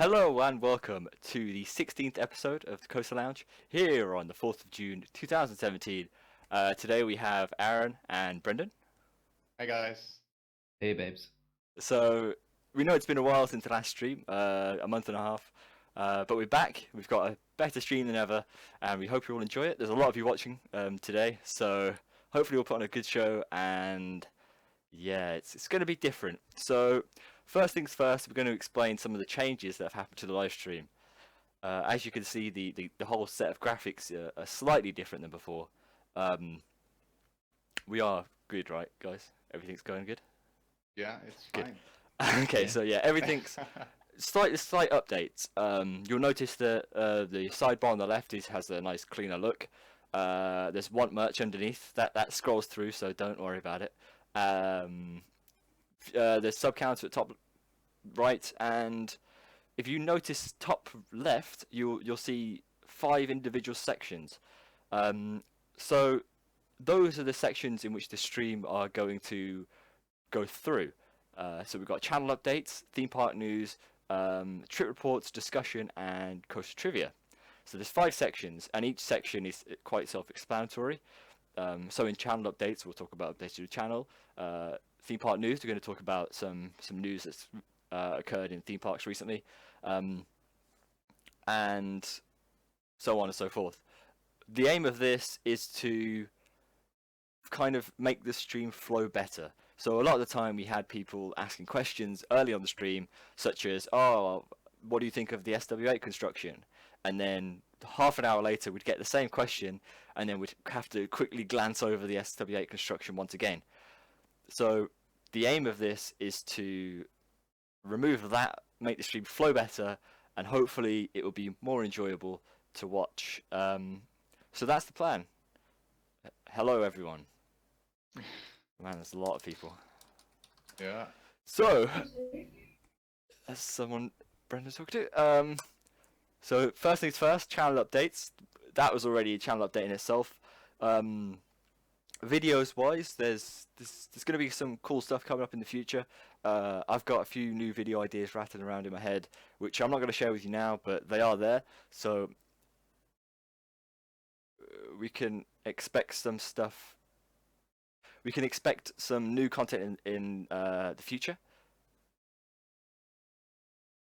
Hello and welcome to the 16th episode of the Coastal Lounge here on the 4th of June 2017. Today we have Aaron and Brendan. Hi guys. Hey, babes. So we know it's been a while since the last stream, a month and a half, but we're back. We've got a better stream than ever, and we hope you all enjoy it. There's a lot of you watching today, so hopefully we'll put on a good show, and yeah, it's going to be different. So first things first, we're going to explain some of the changes that have happened to the live stream. As you can see, the whole set of graphics are slightly different than before. We are good, right, guys? Everything's going good? Yeah, it's Good. fine. Okay, Yeah. so yeah, everything's slight updates. You'll notice that the sidebar on the left has a nice cleaner look. There's want merch underneath that scrolls through, so don't worry about it. There's sub counter at top right, and if you notice top left, you'll see 5 individual sections. So those are the sections in which the stream are going to go through. So we've got channel updates, theme park news, trip reports, discussion, and coaster trivia. So there's 5 sections, and each section is quite self-explanatory. So in channel updates, we'll talk about updates to the channel. Theme park news, we're going to talk about some news that's occurred in theme parks recently, and so on and so forth. The aim of this is to kind of make the stream flow better. So a lot of the time we had people asking questions early on the stream, such as, "Oh, what do you think of the SW8 construction?" And then half an hour later we'd get the same question, and then we'd have to quickly glance over the SW8 construction once again. So the aim of this is to remove that, make the stream flow better, and hopefully it will be more enjoyable to watch. So that's the plan. Hello everyone. Man, there's a lot of people. Yeah. So, as someone Brendan talked to. So first things first, channel updates. That was already a channel update in itself. Videos wise, there's going to be some cool stuff coming up in the future. I've got a few new video ideas rattling around in my head, which I'm not going to share with you now, but they are there. So we can expect some stuff. We can expect some new content in the future.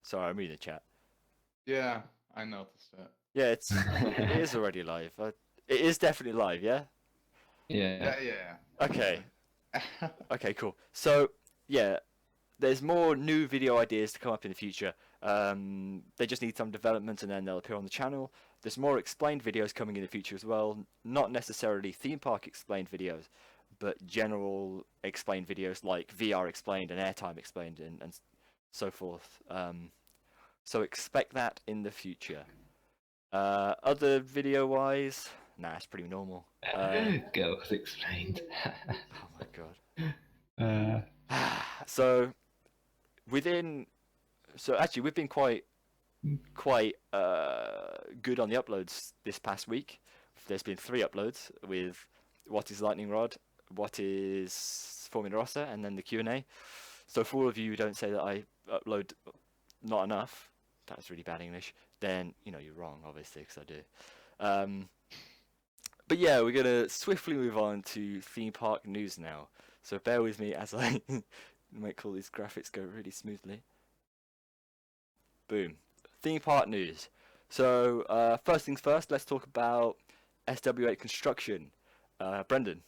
Sorry, I'm reading the chat. Yeah, I noticed that. Yeah, it is already live. It is definitely live, yeah? Yeah. Yeah. Okay. Okay, cool. So, yeah, there's more new video ideas to come up in the future. They just need some development and then they'll appear on the channel. There's more explained videos coming in the future as well. Not necessarily theme park explained videos, but general explained videos like VR explained and airtime explained and so forth. So expect that in the future. Other video wise, nah, it's pretty normal. Girls explained. Oh my god. So actually we've been quite good on the uploads this past week. There's been 3 uploads with what is Lightning Rod, what is Formula Rossa, and then the Q&A. So for all of you who don't say that I upload not enough, that's really bad English, then you know you're wrong, obviously, because I do. But yeah, we're gonna swiftly move on to theme park news now. So bear with me as I make all these graphics go really smoothly. Boom. Theme park news. So first things first, let's talk about SW8 construction. Brendan,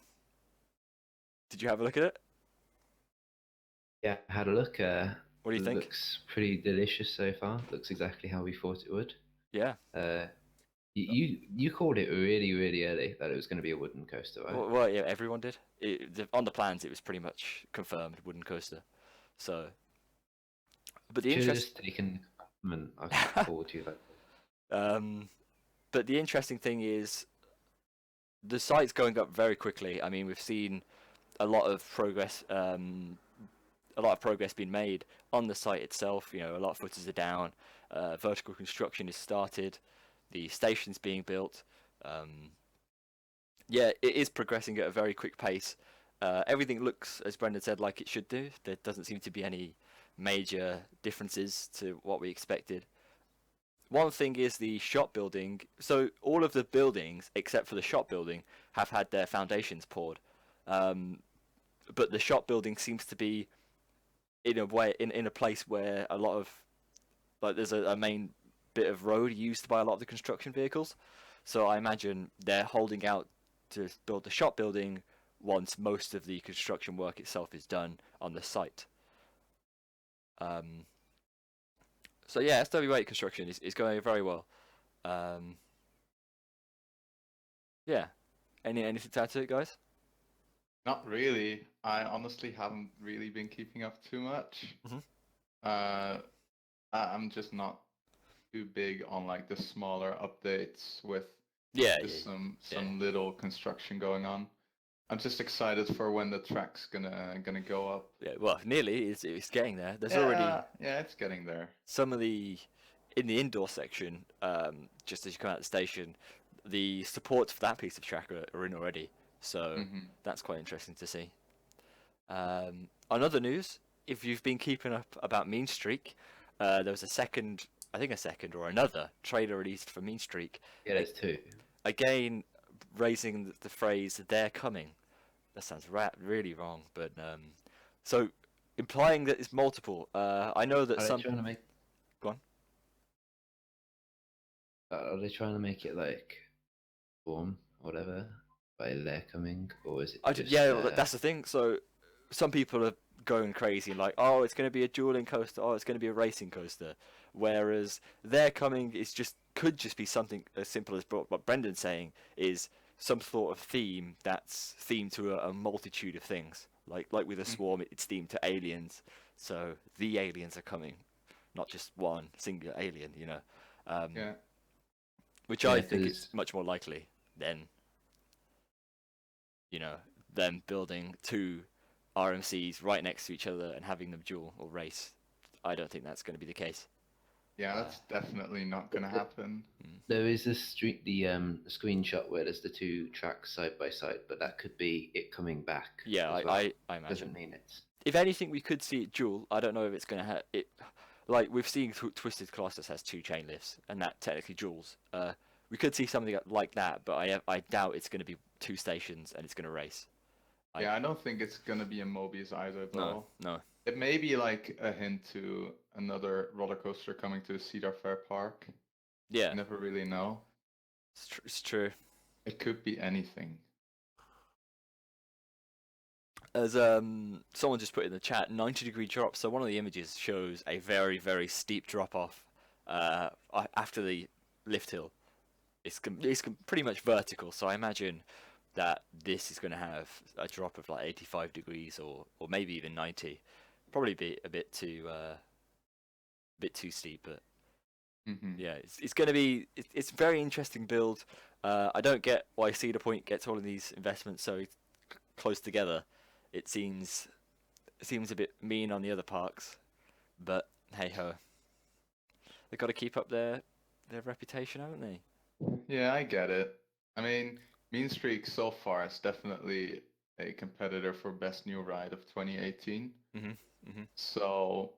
did you have a look at it? Yeah, I had a look. What do you think? Looks pretty delicious so far. Looks exactly how we thought it would. Yeah. You called it really early that it was going to be a wooden coaster, right? Well, yeah, everyone did. On the plans, it was pretty much confirmed wooden coaster. So, but the Should have interest. just taken the compliment I called you. But the interesting thing is, the site's going up very quickly. I mean, we've seen a lot of progress. A lot of progress being made on the site itself. You know, a lot of footers are down. Vertical construction is started. The station's being built. Yeah, it is progressing at a very quick pace. Everything looks, as Brendan said, like it should do. There doesn't seem to be any major differences to what we expected. one thing is the shop building. So all of the buildings, except for the shop building, have had their foundations poured. But the shop building seems to be in a way in a place where a lot of like there's a main bit of road used by a lot of the construction vehicles. So I imagine they're holding out to build the shop building once most of the construction work itself is done on the site. So yeah, SW8 construction is going very well. Yeah. Anything to add to it, guys? Not really. I honestly haven't really been keeping up too much. Mhm. I'm just not too big on like the smaller updates with Yeah, just yeah, some little construction going on. I'm just excited for when the track's gonna go up. yeah. Well, nearly. It's getting there. There's already Yeah, it's getting there. some of the in the indoor section. Just as you come out of the station, the supports for that piece of track are in already. So Hmm. that's quite interesting to see. On other news, if you've been keeping up about Mean Streak, there was I think a second or another trailer released for Mean Streak. Yeah, there's two. Again, raising the phrase "they're coming." That sounds really wrong, but so implying that it's multiple. I know that Are some. they trying to make? Go on. Are they trying to make it like warm, whatever, by they're coming, or is it just? Yeah, well, that's the thing. So some people are going crazy, like, oh, it's going to be a dueling coaster, oh, it's going to be a racing coaster. Whereas they're coming is could just be something as simple as what Brendan's saying is some sort of theme that's themed to a multitude of things. Like with a swarm, it's themed to aliens. So the aliens are coming, not just one singular alien, you know. Yeah. Which Yeah, I think is 'cause- much more likely than you know, them building two RMCs right next to each other and having them duel or race. I don't think that's going to be the case. Yeah, that's definitely not gonna happen. There is the screenshot where there's the two tracks side by side, but that could be it coming back. Yeah, as well. I imagine. Doesn't mean it's. If anything, we could see it duel. I don't know if it's going to have it. Like we've seen, Twisted Colossus has two chain lifts, and that technically duels. We could see something like that, but I doubt it's going to be two stations and it's going to race. Yeah, I don't think it's gonna be a Mobius either, though. No. It may be like a hint to another roller coaster coming to Cedar Fair Park. Yeah, You never really know. it's true. It could be anything. As someone just put in the chat, 90-degree drop. So one of the images shows a very, very steep drop off after the lift hill. It's pretty much vertical. So I imagine that this is going to have a drop of like 85 degrees or maybe even 90. Probably be a bit too steep, but Hmm. yeah, it's going to be it's a very interesting build. I don't get why Cedar Point gets all of these investments so close together. It seems a bit mean on the other parks, but hey ho, they've got to keep up their reputation, haven't they? Yeah, I get it. I mean, Mean Streak so far is definitely a competitor for Best New Ride of 2018. So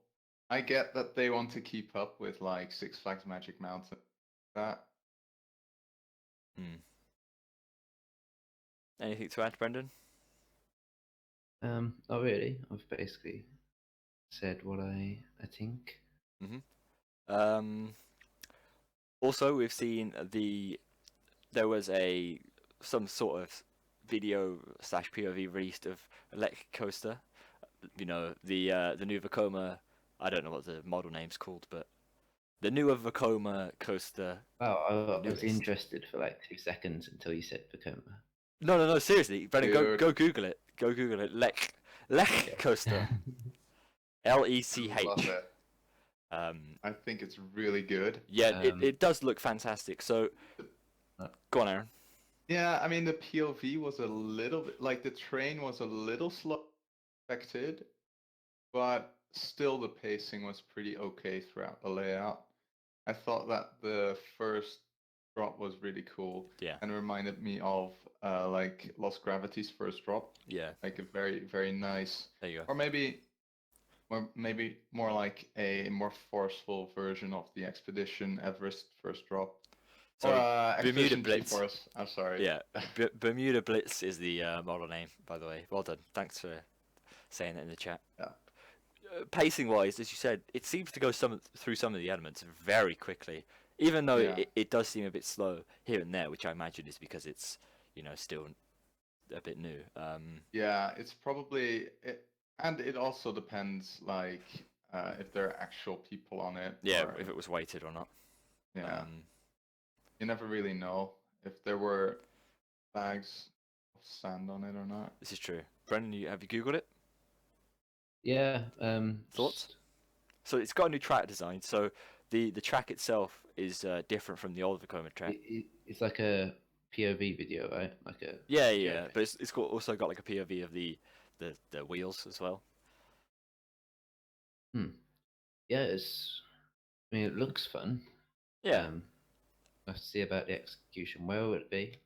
I get that they want to keep up with like Six Flags Magic Mountain. That Anything to add, Brendan? Not really. I've basically said what I think. Also, we've seen there was some sort of video / POV released of Electric Coaster. You know, the new Vekoma. I don't know what the model name's called, but the newer Vekoma coaster. Well, I was Newest. interested for like 2 seconds until you said Vekoma. No, seriously, Brendan, Dude. go Google it. Go Google it. Lech Coaster. LECH. love it. I think it's really good. Yeah, it does look fantastic. So, go on, Aaron. Yeah, I mean the POV was a little bit like the train was a little slow expected, but still the pacing was pretty okay throughout the layout. I thought that the first drop was really cool. Yeah. And reminded me of like Lost Gravity's first drop. Yeah. Like a very, very nice. There you go. Or maybe or maybe more like a more forceful version of the Expedition Everest first drop. Or So Bermuda Expedition Blitz. G-Force. I'm sorry. Yeah, Bermuda Blitz is the model name, by the way. Well done. Thanks for saying that in the chat. Yeah. Pacing wise, as you said, it seems to go through some of the elements very quickly, even though Yeah. it does seem a bit slow here and there, which I imagine is because it's still a bit new. Yeah, it's probably it, and it also depends like if there are actual people on it. Yeah, Or, if it was weighted or not. yeah, you never really know if there were bags of sand on it or not. This is true. Brendan, have you googled it? Yeah. Thoughts? So it's got a new track design. So the track itself is different from the old Vekoma track. It's like a POV video, right? Like a Yeah. But it's also got like a POV of the wheels as well. Yeah, it's. I mean, it looks fun. Yeah. I have to see about the execution. Where would it be?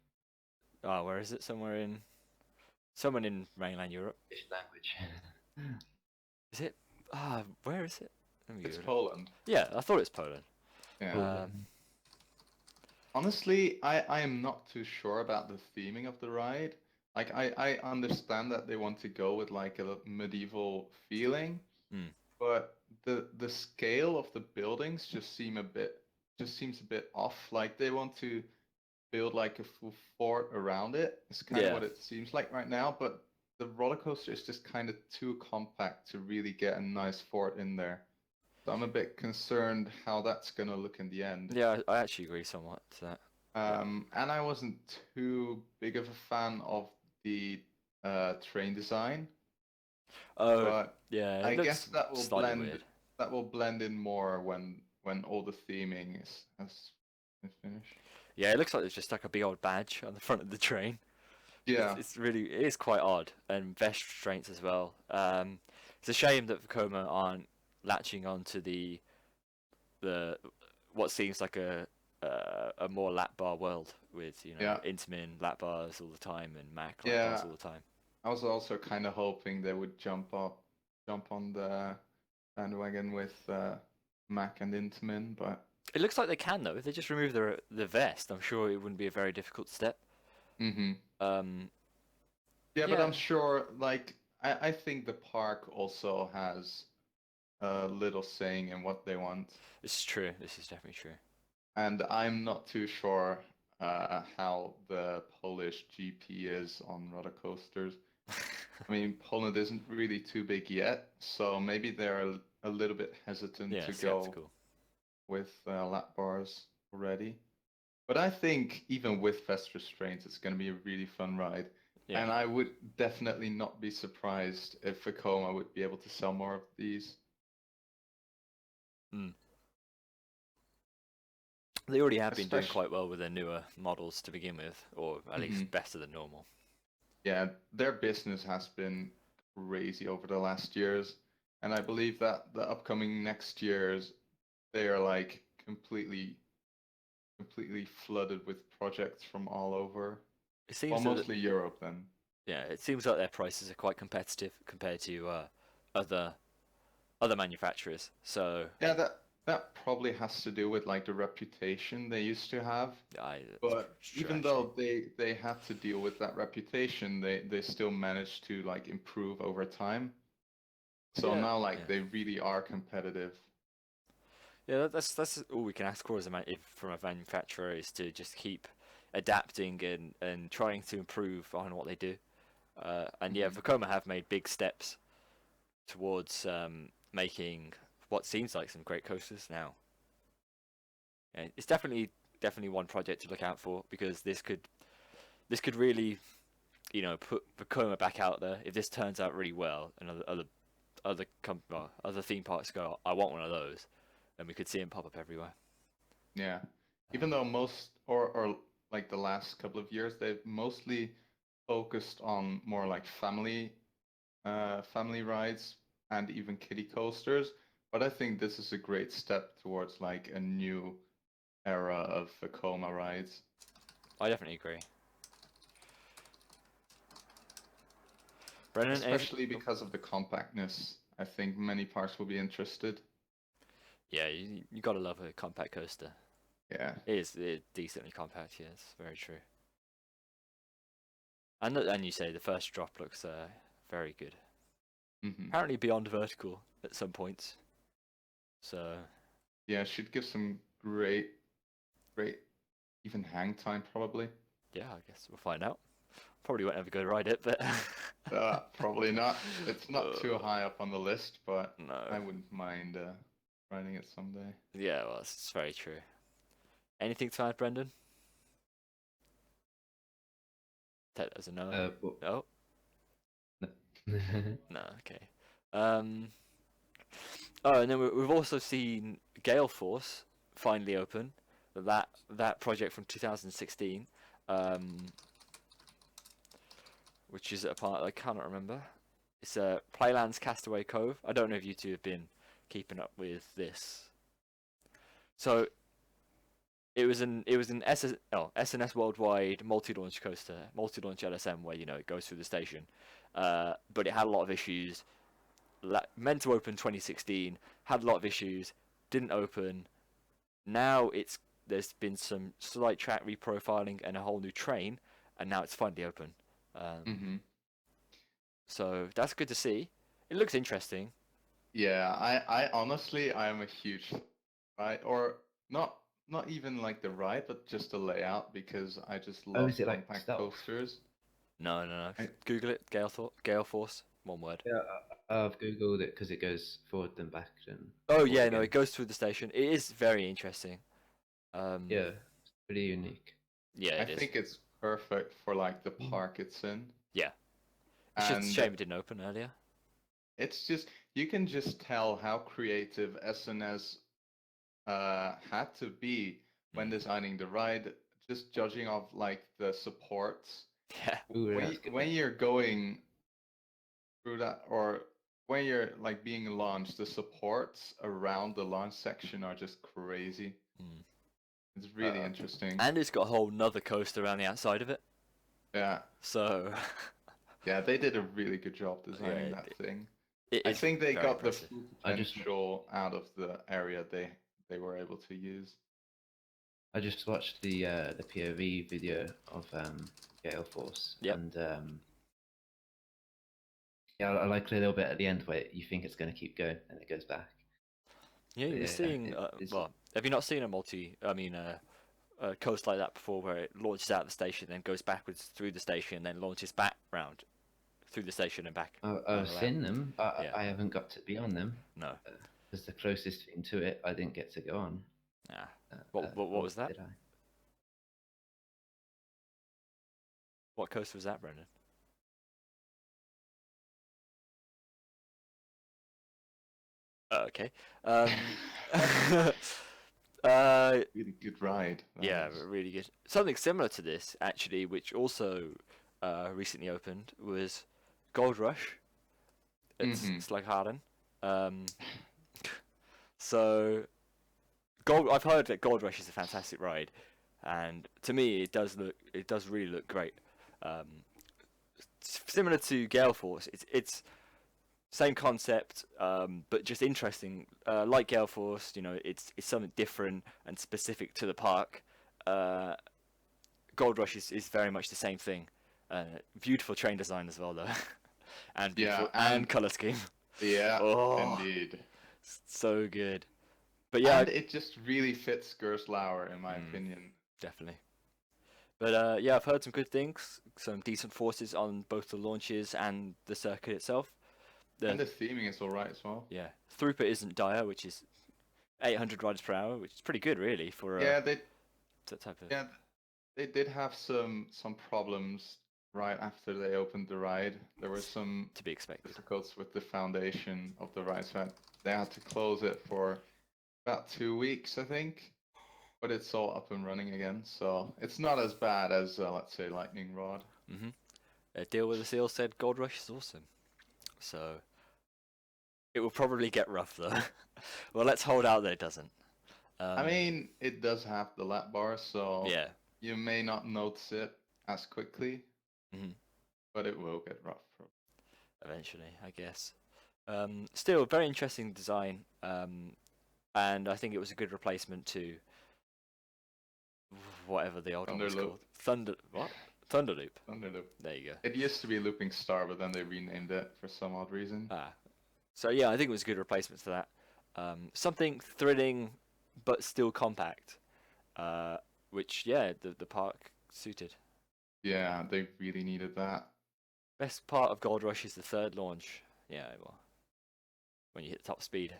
Oh, where is it? Somewhere in mainland Europe. Which language? Is it? Where is it? Let me It's Google it. Poland. Yeah, I thought it was Poland. Yeah. Honestly, I am not too sure about the theming of the ride. Like I understand that they want to go with like a medieval feeling, but the scale of the buildings just seems a bit off. Like they want to build like a full fort around it. It's kind of Yeah. what it seems like right now, but the roller coaster is just kind of too compact to really get a nice fort in there. So I'm a bit concerned how that's gonna look in the end. Yeah, I actually agree somewhat to that. And I wasn't too big of a fan of the train design. Oh, but yeah. I guess that will slightly weird. that will blend in more when all the theming has finished. Yeah, it looks like there's just like a big old badge on the front of the train. Yeah. It is quite odd, and vest restraints as well. It's a shame that Vekoma aren't latching onto the what seems like a more lap bar world with Intamin lap bars all the time and Mac lap bars all the time. I was also kind of hoping they would jump on the bandwagon with Mac and Intamin, but it looks like they can though. If they just remove the vest, I'm sure it wouldn't be a very difficult step. Yeah, but I'm sure, like, I think the park also has a little saying in what they want. This is true. This is definitely true. And I'm not too sure how the Polish GP is on roller coasters. I mean, Poland isn't really too big yet, so maybe they're a little bit hesitant to go with lap bars already. But I think even with vest restraints, it's going to be a really fun ride. Yeah. And I would definitely not be surprised if Vekoma would be able to sell more of these. They already have been doing quite well with their newer models to begin with, or at least better than normal. Yeah, their business has been crazy over the last years. And I believe that the upcoming next years, they are like completely flooded with projects from all over. It seems mostly Europe then. Yeah, it seems like their prices are quite competitive compared to other manufacturers. So yeah, that probably has to do with like the reputation they used to have. But even though they had to deal with that reputation, they still managed to like improve over time. So now they really are competitive. Yeah, that's all we can ask for from a manufacturer, is to just keep adapting and trying to improve on what they do. And yeah, Vekoma have made big steps towards making what seems like some great coasters now. Yeah, it's definitely one project to look out for, because this could really, put Vekoma back out there. If this turns out really well, and other theme parks go, I want one of those, and we could see them pop up everywhere. Yeah, even though most or like the last couple of years, they've mostly focused on more like family rides and even kiddie coasters. But I think this is a great step towards like a new era of Vekoma rides. I definitely agree. Brendan, especially because of the compactness. I think many parks will be interested. Yeah, you gotta love a compact coaster. Yeah. It is decently compact. Yes, very true. And you say the first drop looks very good. Hmm. Apparently beyond vertical at some points. So Yeah, should give some great, great, even hang time probably. yeah, I guess we'll find out. Probably won't ever go ride it, but Probably not. It's not too Uh, high up on the list, but no. I wouldn't mind riding it someday. Yeah, well, it's very true. Anything to add, Brendan? That as a no. But No, no. no. Okay. Um. Oh, and then we've also seen Gale Force finally open. That project from 2016, um, which is a part I cannot remember. It's Playland's Castaway Cove. I don't know if you two have been keeping up with this. So it was an SNS Worldwide multi-launch coaster, multi-launch LSM where it goes through the station, but it had a lot of issues. Meant to open 2016, had a lot of issues, didn't open. Now there's been some slight track reprofiling and a whole new train, and now it's finally open. Hmm. So that's good to see. It looks interesting. Yeah, I honestly, I am a huge ride, or not, not even like the ride, but just the layout because I just Oh, love is it like compact stealth? coasters. No, no, no. I, Google it. Gale Force. One word. Yeah, I've googled it because it goes forward then back and Oh forward yeah, no, again. it goes through the station. It is very interesting. Um, Yeah, it's pretty unique. yeah, I it is. think it's perfect for like the Mm. park it's in, Yeah, it's just a and shame it didn't open earlier. it's just you can just tell how creative SNS had to be when Mm. designing the ride, just judging off like the supports. Yeah. Ooh, When that's good. when you're going through that, or when you're like being launched, the supports around the launch section are just crazy. Mm. It's really interesting. And it's got a whole nother coaster around the outside of it. Yeah, So yeah, they did a really good job yeah, designing that thing. it I is think they very got the impressive. full I just potential out of the area they were able to use. I just watched the POV video of Gale Force, Yep. and yeah, I like a little bit at the end where you think it's going to keep going and it goes back. Yeah, But you're yeah, seeing. it's Well, have you not seen a coast like that before, where it launches out of the station, then goes backwards through the station, then launches back round through the station and back around I've the layout? seen them. I, Yeah. I haven't got to be on them No. because the closest thing to it I didn't get to go on. Yeah. What Or was that? did I? What coaster was that, Brendan? Oh, okay. Um, Really good ride. That yeah, was. really good. Something similar to this, actually, which also recently opened, was Gold Rush. It's Hmm. Slagharen. Um, so I've heard that Gold Rush is a fantastic ride, and to me, it does really look great. Um, Similar to Gale Force, it's same concept, but just interesting. Like Gale Force, it's something different and specific to the park. Uh, Gold Rush is very much the same thing. Beautiful train design as well, though, and Yeah, beautiful and color scheme. yeah, Oh, indeed. so good. But yeah, And it just really fits Gerstlauer, in my mm, opinion. definitely. But yeah, I've heard some good things, some decent forces on both the launches and the circuit itself. And The the theming is alright as well. Yeah, throughput isn't dire, which is 800 riders per hour, which is pretty good really for Yeah, that type of. yeah, they did have some problems right after they opened the ride. There were some To be expected. difficulties with the foundation of the ride, so they had to close it for about 2 weeks, I think. But it's all up and running again, so it's not as bad as let's say Lightning Rod. Hmm. Deal with the Seal said Gold Rush is awesome, so it will probably get rough though. Well, let's hold out that it doesn't. I mean, it does have the lap bar, so Yeah. you may not notice it as quickly, Hmm. but it will get rough. Eventually, I guess. Still, very interesting design, and I think it was a good replacement to whatever the old one was Thunderloop. called. What? Thunderloop. Thunderloop. There you go. It used to be Looping Star, but then they renamed it for some odd reason. So yeah, I think it was a good replacement to that. Something thrilling, but still compact. Which yeah, the park suited. Yeah, they really needed that. Best part of Gold Rush is the third launch. Yeah, well, when you hit top speed.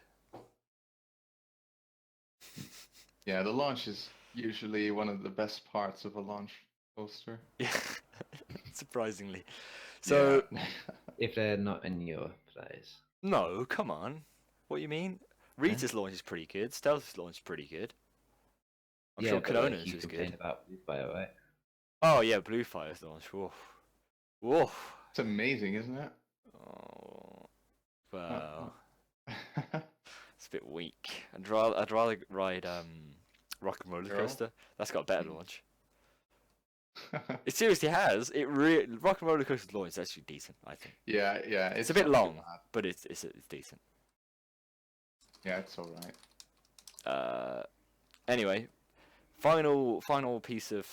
Yeah, the launch is usually one of the best parts of a launch coaster. Yeah, surprisingly. So Yeah. If they're not in your place. no, come on. What do you mean? Rita's launch is pretty good. Stealth's launch is pretty good. I'm Yeah, sure but like, Konona's you was complained good. about Blue Fire, right? Oh yeah, Blue Fire's launch. Woof. Woof. It's amazing, isn't it? Oh, Uh, well, uh. it's a bit weak. I'd rather ride Rock and Roller Girl? Coaster. That's got a better launch. It seriously has. Rock and Roller Coaster's launch is actually decent, I think. Yeah, yeah. It's a bit not too long, bad. but it's decent. Yeah, it's alright. Anyway, final piece of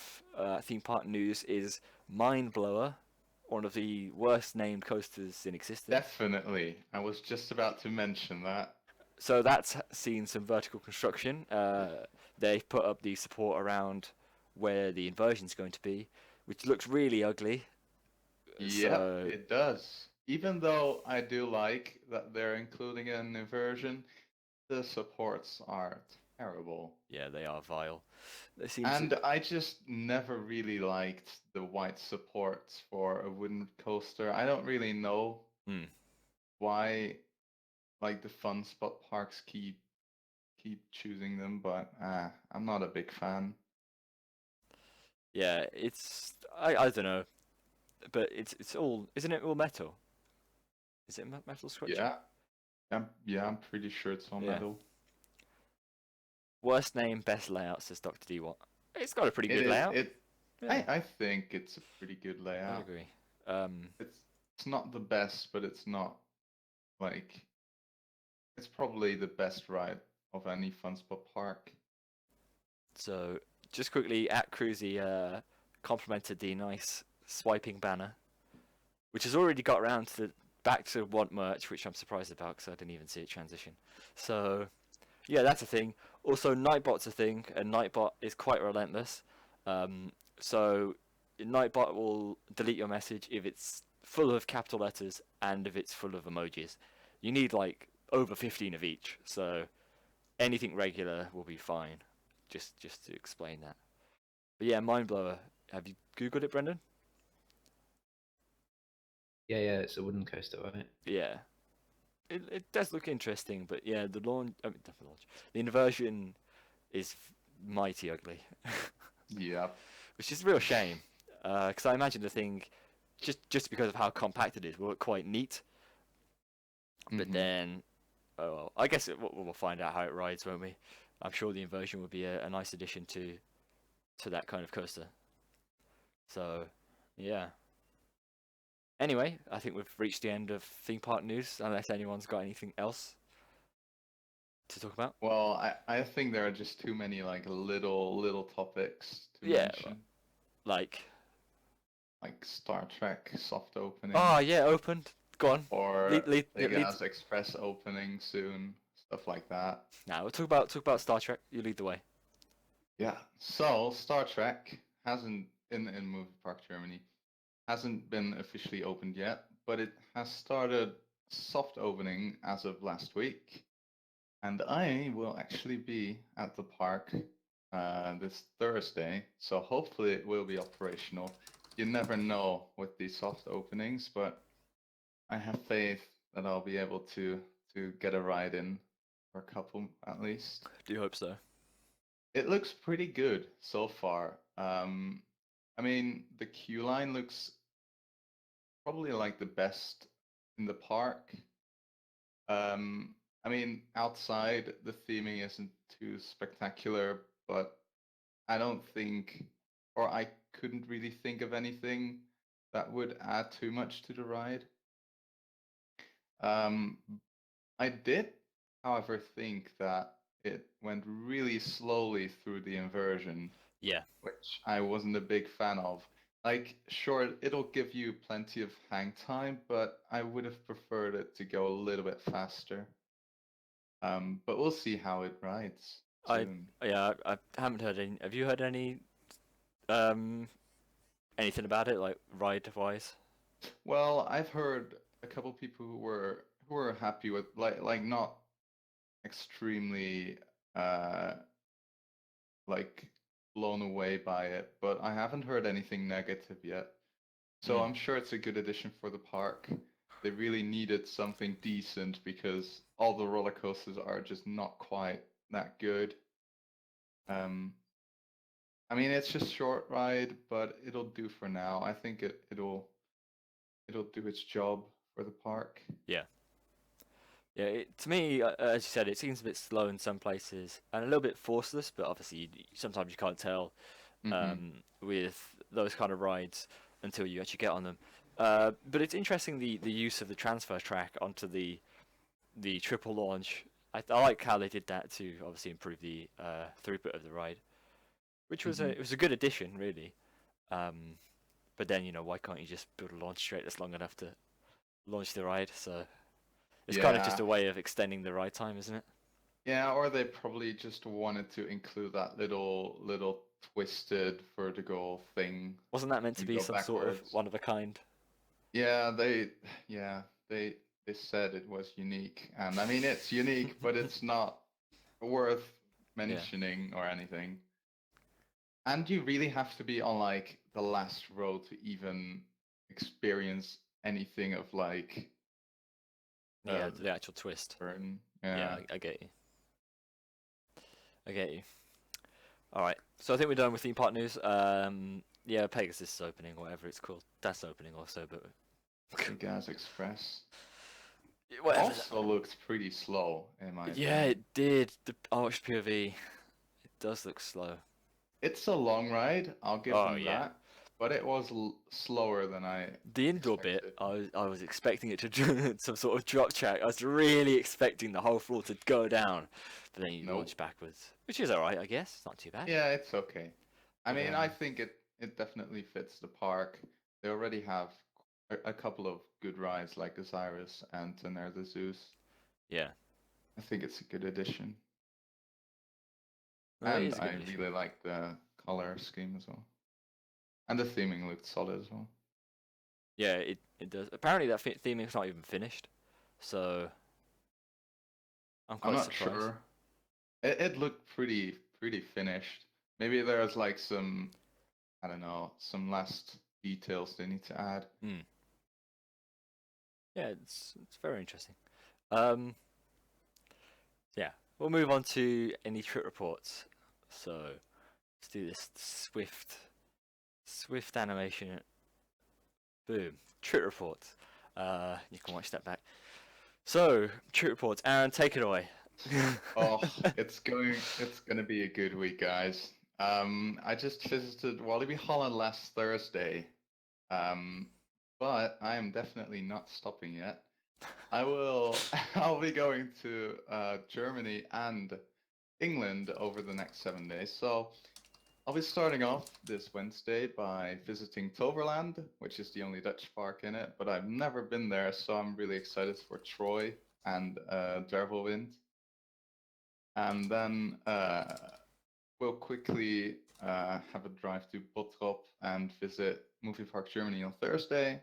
theme park news is Mind Blower, one of the worst named coasters in existence. Definitely. I was just about to mention that. So that's seen some vertical construction. They've put up the support around where the inversion's going to be, which looks really ugly. Yeah, So it does. Even though I do like that they're including an inversion, the supports are terrible. yeah, they are vile. They seem And to. I just never really liked the white supports for a wooden coaster. I don't really know Hmm. why, like, the fun spot parks keep choosing them, but I'm not a big fan. Yeah, I don't know, but it's all, isn't it all metal? Is it metal structure? Yeah, I'm pretty sure it's all Yeah. metal. Worst name, best layout, says Dr. D. Watt. It's got a pretty It good is. layout. Yeah, I think it's a pretty good I'd layout. agree. It's not the best, but it's not like it's probably the best ride of any fun spot park. So just quickly, at Cruisy complimented the nice swiping banner, which has already got around to back to want merch, which I'm surprised about because I didn't even see it transition. So yeah, that's a thing. Also, Nightbot's a thing, and Nightbot is quite relentless. So Nightbot will delete your message if it's full of capital letters and if it's full of emojis. You need like over 15 of each, so anything regular will be fine. Just to explain that. But yeah, Mind Blower. Have you googled it, Brendan? Yeah, it's a wooden coaster, right? Yeah. It does look interesting, but yeah, the launch. I mean, not the launch. The inversion is mighty ugly, Yeah. which is a real shame. Because I imagine the thing, just because of how compact it is, will look quite neat. But Mhm. then, oh well, I guess we'll find out how it rides, won't we? I'm sure the inversion would be a nice addition to that kind of coaster. So, yeah. Anyway, I think we've reached the end of theme park news, unless anyone's got anything else to talk about. Well, I think there are just too many like little topics to Yeah, mention, like, like Star Trek soft opening oh yeah, opened. Go on. or Lead. Lega's Express opening soon, stuff like that. Now we'll talk about Star Trek. You lead the way. Yeah. So Star Trek hasn't in Movie Park Germany hasn't been officially opened yet, but it has started soft opening as of last week. And I will actually be at the park this Thursday, so hopefully it will be operational. You never know with these soft openings, but I have faith that I'll be able to get a ride in for a couple at least. Do hope so. It looks pretty good so far. I mean, the queue line looks probably like the best in the park. I mean, outside the theming isn't too spectacular, but I don't think, or I couldn't really think of anything that would add too much to the ride. Um, I did, however, think that it went really slowly through the inversion, Yeah. which I wasn't a big fan of. Like, sure, it'll give you plenty of hang time, but I would have preferred it to go a little bit faster. But we'll see how it rides I soon. yeah, I haven't heard any. Have you heard any um anything about it, like ride wise? Well, I've heard a couple people who were happy with like not extremely uh like blown away by it, but I haven't heard anything negative yet. So Mm. I'm sure it's a good addition for the park. They really needed something decent because all the roller coasters are just not quite that good. Um, I mean, it's just short ride, but it'll do for now. I think it'll do its job for the park. Yeah. Yeah, to me, as you said, it seems a bit slow in some places and a little bit forceless. But obviously, sometimes you can't tell Hmm. with those kind of rides until you actually get on them. But it's interesting the use of the transfer track onto the triple launch. I like how they did that to obviously improve the throughput of the ride, which was Hmm. it was a good addition, really. Um, but then why can't you just build a launch straight that's long enough to launch the ride? So it's kind of just Yeah, a way of extending the ride time, isn't it? yeah, or they probably just wanted to include that little twisted vertical thing Wasn't that meant to when you be go some sort of backwards. one of a kind? Yeah, yeah, they said it was unique. And I mean it's unique, but it's not worth Yeah, mentioning or anything. And you really have to be on like the last row to even experience anything of like yeah, uh the actual twist. turn. Yeah, Yeah. I get you. I get you. All right, so I think we're done with theme park news. Yeah, Pegasus is opening, or whatever it's called. That's opening also, but The Gas Express whatever. also looks pretty slow in my Yeah, opinion. it did. The Arch POV, it does look slow. It's a long ride, I'll give Oh them yeah. that, but it was slower than I The indoor bit, expected. I was expecting it to some sort of drop track. I was really expecting the whole floor to go down, but then you Nope. launch backwards, which is alright, I guess. It's not too bad. Yeah, it's okay. I But mean, I think it definitely fits the park. They already have a couple of good rides like Osiris and Tener the Zeus. yeah, I think it's a good addition. no, it And is a good I addition. really like the color scheme as well. And the theming looked solid as well. Yeah, it does. Apparently that theming's not even finished, so I'm I'm quite not surprised. sure. It looked pretty finished. Maybe there's like some, I don't know, some last details they need to add. Hmm. Yeah, it's very interesting. Um, yeah, we'll move on to any trip reports. So let's do this swift animation. Boom, trip reports. You can watch that back. So trip reports. Aaron, take it away. Oh, it's gonna be a good week, guys. I just visited Walibi Holland last Thursday. Um, but I am definitely not stopping yet. I will I'll be going to Germany and England over the next 7 days. So I'll be starting off this Wednesday by visiting Toverland, which is the only Dutch park in it, but I've never been there, so I'm really excited for Troy and Dervelwind. And then we'll quickly have a drive to Bottrop and visit Movie Park Germany on Thursday,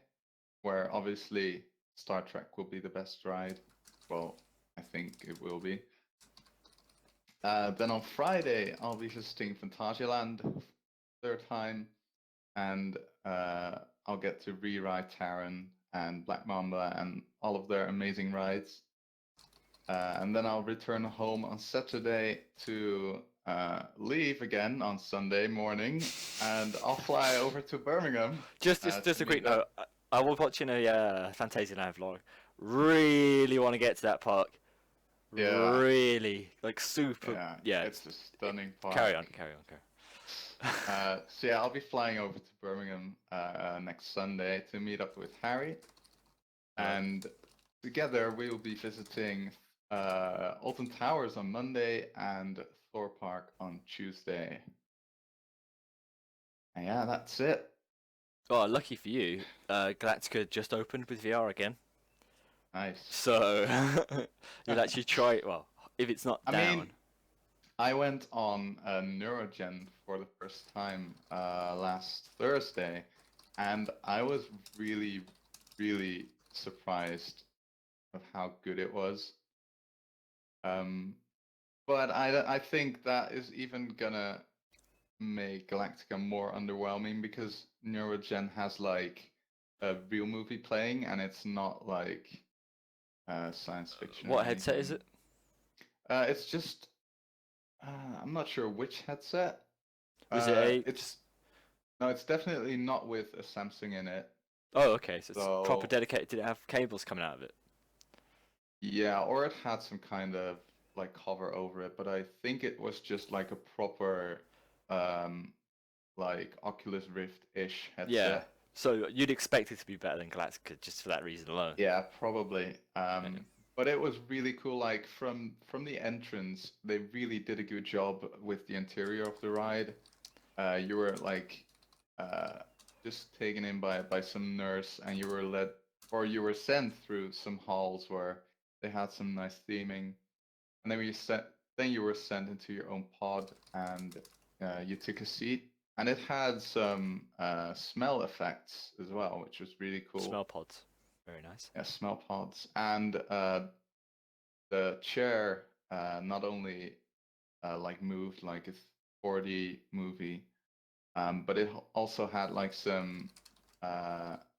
where obviously Star Trek will be the best ride. Well, I think it will be. Then on Friday, I'll be visiting Phantasialand third time, and I'll get to re-ride Taron and Black Mamba and all of their amazing rides. And then I'll return home on Saturday to leave again on Sunday morning, and I'll fly over to Birmingham Just to a quick meet note. up. I was watching a Fantasyland vlog. Really want to get to that park. Yeah, Really, like super. yeah, Yeah, it's a stunning carry on, park. carry on, carry on. So yeah, I'll be flying over to Birmingham next Sunday to meet up with Harry, Right. and together we will be visiting Alton Towers on Monday and Thor Park on Tuesday. And yeah, that's it. Oh, lucky for you, Galactica just opened with VR again. Nice. So you'll actually try it. Well, if it's not I down. mean, I went on Neurogen for the first time last Thursday, and I was really, really surprised of how good it was. But I think that is even gonna make Galactica more underwhelming because Neurogen has like a real movie playing, and it's not like science fiction or What headset is anything. it? It's just I'm not sure which headset. Was it a It's just? No, it's definitely not with a Samsung in it. Oh, okay. So it's proper So dedicated. Did it have cables coming out of it? yeah, or it had some kind of like cover over it, but I think it was just like a proper um like Oculus Rift-ish Yeah. headset. So you'd expect it to be better than Galactica just for that reason alone. Yeah, probably. Yeah. But it was really cool. Like from the entrance, they really did a good job with the interior of the ride. You were like uh, just taken in by some nurse, and you were led, or you were sent through some halls where they had some nice theming, and then you were sent into your own pod, and you took a seat, and it had some smell effects as well, which was really cool. Smell pods. Very nice. Yeah, smell pods, and the chair not only like moved like a 4D movie. But it also had like some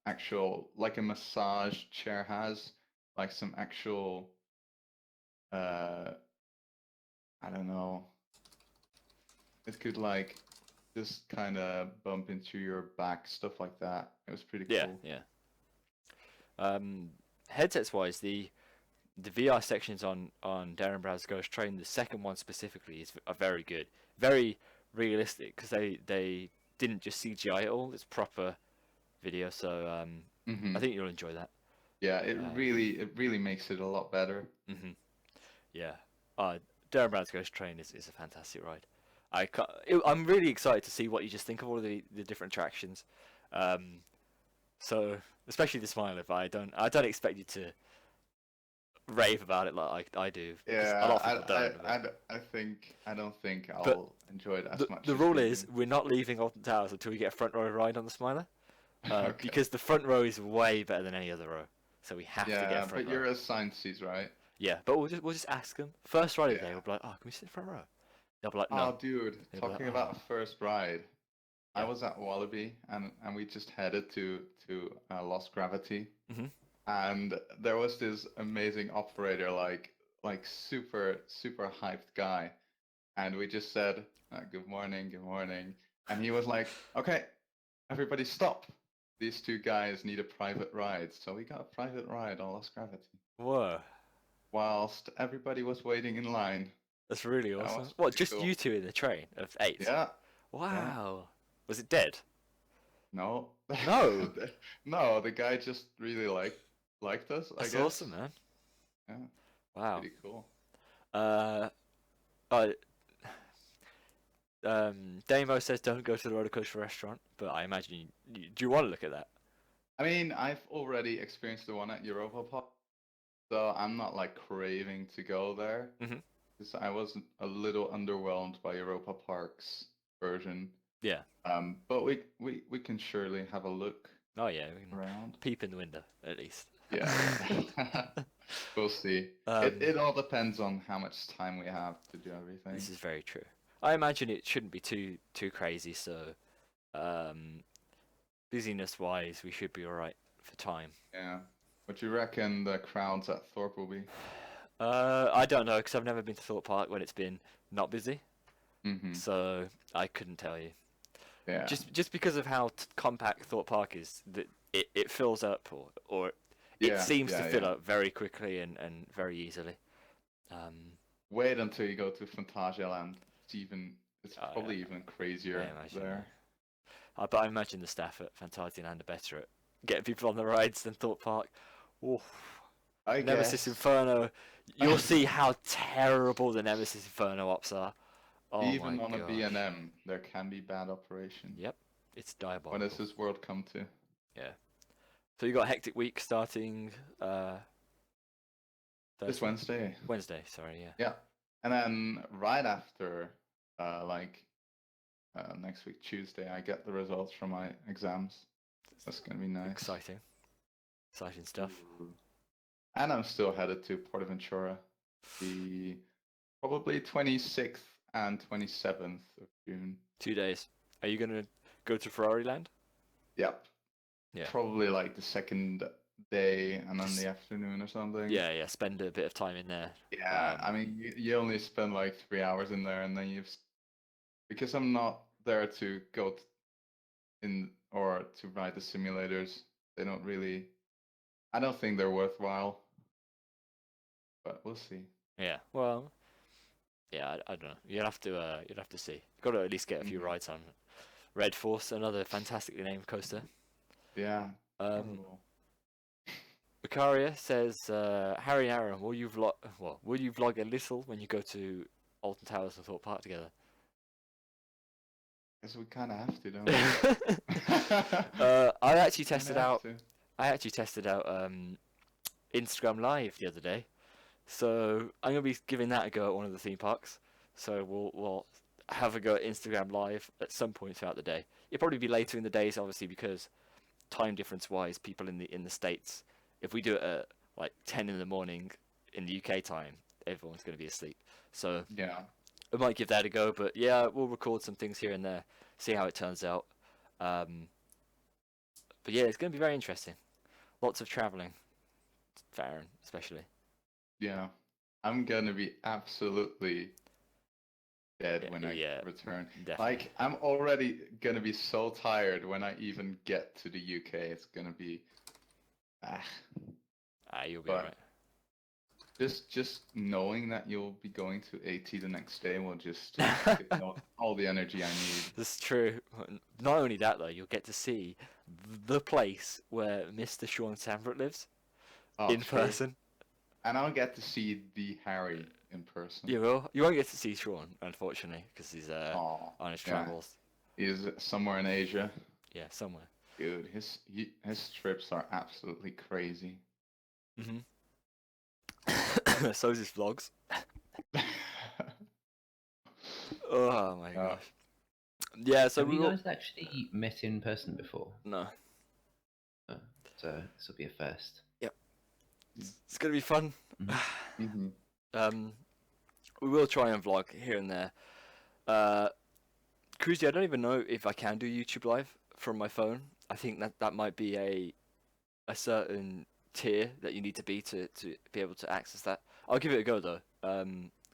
actual, like a massage chair has, like some actual, I don't know, it could like just kind of bump into your back, stuff like that. It was pretty Yeah, cool. yeah. Headsets wise, the VR sections on Darren Brown's Ghost Train, the second one specifically, are very good, very realistic because they didn't just CGI it all; it's proper video. So Hmm. I think you'll enjoy that. Yeah, Uh, it really makes it a lot better. yeah. Darren Brown's Ghost Train is a fantastic ride. I'm really excited to see what you just think of all the different attractions. Um, so especially the Smiler, but I don't expect you to rave about it like I do because a lot Yeah, of people don't. But I don't think but I'll enjoy it as the much the as rule you is do. we're not leaving Alton Towers until we get a front row ride on the Smiler, Okay. because the front row is way better than any other row. So we have to get a Yeah, front but row. you're assigned seats, right? Yeah, but we'll just ask them first ride of the day. Yeah. We'll be like, oh, can we sit in the front row? They'll be like, no. Oh, dude, They'll be like, talking about oh, a first ride, I yeah. was at Wallaby and we just headed to Lost Gravity, Mhm. and there was this amazing operator, like super hyped guy, and we just said good morning, and he was like, okay, everybody stop. These two guys need a private ride, so we got a private ride on Lost Gravity Whoa, whilst everybody was waiting in line. that's really That awesome. was What, pretty just cool. you two in the train of 8? Yeah, yeah. Wow. Was it dead? No. No. No, the guy just really liked us, I That's guess. awesome, man. Yeah, Wow. pretty cool. Uh, uh, Damo says don't go to the roller coaster restaurant, but I imagine do you want to look at that? I mean, I've already experienced the one at Europa Park, so I'm not like craving to go there Hmm. because I was a little underwhelmed by Europa Park's version. Yeah. But we can surely have a look Oh yeah, we can around. peep in the window at least. Yeah. We'll see. It um, it all depends on how much time we have to do everything. this is very true. I imagine it shouldn't be too crazy, so um, busyness wise, we should be all right for time. Yeah. What do you reckon the crowds at Thorpe will be? I don't know because I've never been to Thorpe Park when it's been not busy, Mm-hmm. so I couldn't tell you. Yeah. Just because of how compact Thorpe Park is, that it fills up, or it Yeah, seems to yeah, fill yeah. up very quickly and very easily. Um, Wait until you go to Phantasialand. It's oh, probably yeah, even I crazier imagine. there. But I imagine the staff at Phantasialand are better at getting people on the rides than Thorpe Park. Oof. I Nemesis guess Inferno. You'll see how terrible the Nemesis Inferno ops are. Oh my even on a gosh. B&M, there can be bad operation. Yep, it's What diabolical. does this world come to? Yeah. So you got a hectic week starting This Thursday? Wednesday. Wednesday, sorry, yeah. Yeah. And then right after, next week, Tuesday, I get the results from my exams. That's going to be nice. Exciting. Exciting stuff. Ooh. And I'm still headed to Portaventura the probably 26th and 27th of June. 2 days. Are you gonna go to Ferrari Land? Yep. Yeah. Probably like the second day and then Just- the afternoon or something. Yeah. Spend a bit of time in there. Yeah, I mean, you only spend like 3 hours in there, and then because I'm not there to go in or to ride the simulators. They don't really. I don't think they're worthwhile, but we'll see. Yeah. Well. Yeah. I don't know. You'll have to see. Got to at least get a few Mhm. rides on. Red Force, another fantastically named coaster. Yeah. horrible. Vicaria says, Harry and Aaron, will you vlog a little when you go to Alton Towers and Thorpe Park together? Guess we kind of have to, don't we? I actually Kinda tested have out. to. I actually tested out Instagram Live the other day, so I'm gonna be giving that a go at one of the theme parks. So we'll have a go at Instagram Live at some point throughout the day. It'll probably be later in the days, obviously, because time difference wise, people in the States, if we do it at like 10 in the morning in the UK time, everyone's gonna be asleep. So Yeah. I might give that a go, but yeah, we'll record some things here and there, see how it turns out. But yeah, it's going to be very interesting. Lots of traveling, for Aaron especially. Yeah. I'm gonna be absolutely dead when I Yeah, return. definitely. Like, I'm already gonna be so tired when I even get to the UK. It's gonna be. You'll be but alright. just knowing that you'll be going to AT the next day will just give me all the energy I need. That's true. Not only that though, you'll get to see the place where Mr. Sean Sanford lives Oh, in true. person. And I'll get to see the Harry in person. You will. You won't get to see Sean, unfortunately, because he's Aw, on his yeah. travels. He's somewhere in Asia. Yeah, somewhere. Dude, his trips are absolutely crazy. So's his vlogs. Oh my Yeah. gosh. Yeah, so Have we you will. guys actually met in person before? No. Oh, so this will be a first. It's gonna be fun. Mhm. We will try and vlog here and there. Cruzy, I don't even know if I can do YouTube live from my phone. I think that might be a certain tier that you need to be able to access that. I'll give it a go though.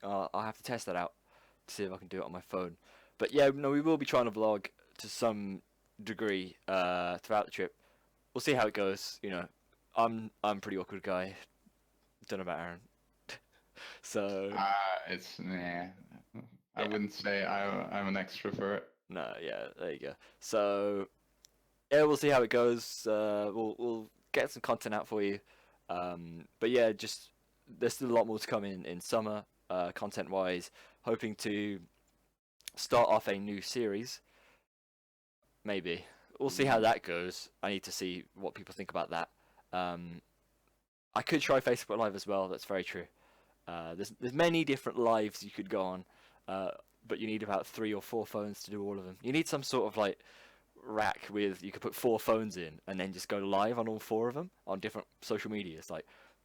I'll have to test that out to see if I can do it on my phone. But yeah, no, we will be trying to vlog to some degree throughout the trip. We'll see how it goes. You know, I'm a pretty awkward guy. Don't know about Aaron. So It's nah. I Yeah. wouldn't say I'm an extrovert. no, yeah, there you go. So yeah, we'll see how it goes. We'll get some content out for you. But yeah, just there's still a lot more to come in summer, content wise. Hoping to start off a new series. Maybe we'll see how that goes. I need to see what people think about that. I could try Facebook Live as well. That's very true. There's many different lives you could go on, but you need about 3 or 4 phones to do all of them. You need some sort of like rack with you could put 4 phones in and then just go live on all 4 of them on different social medias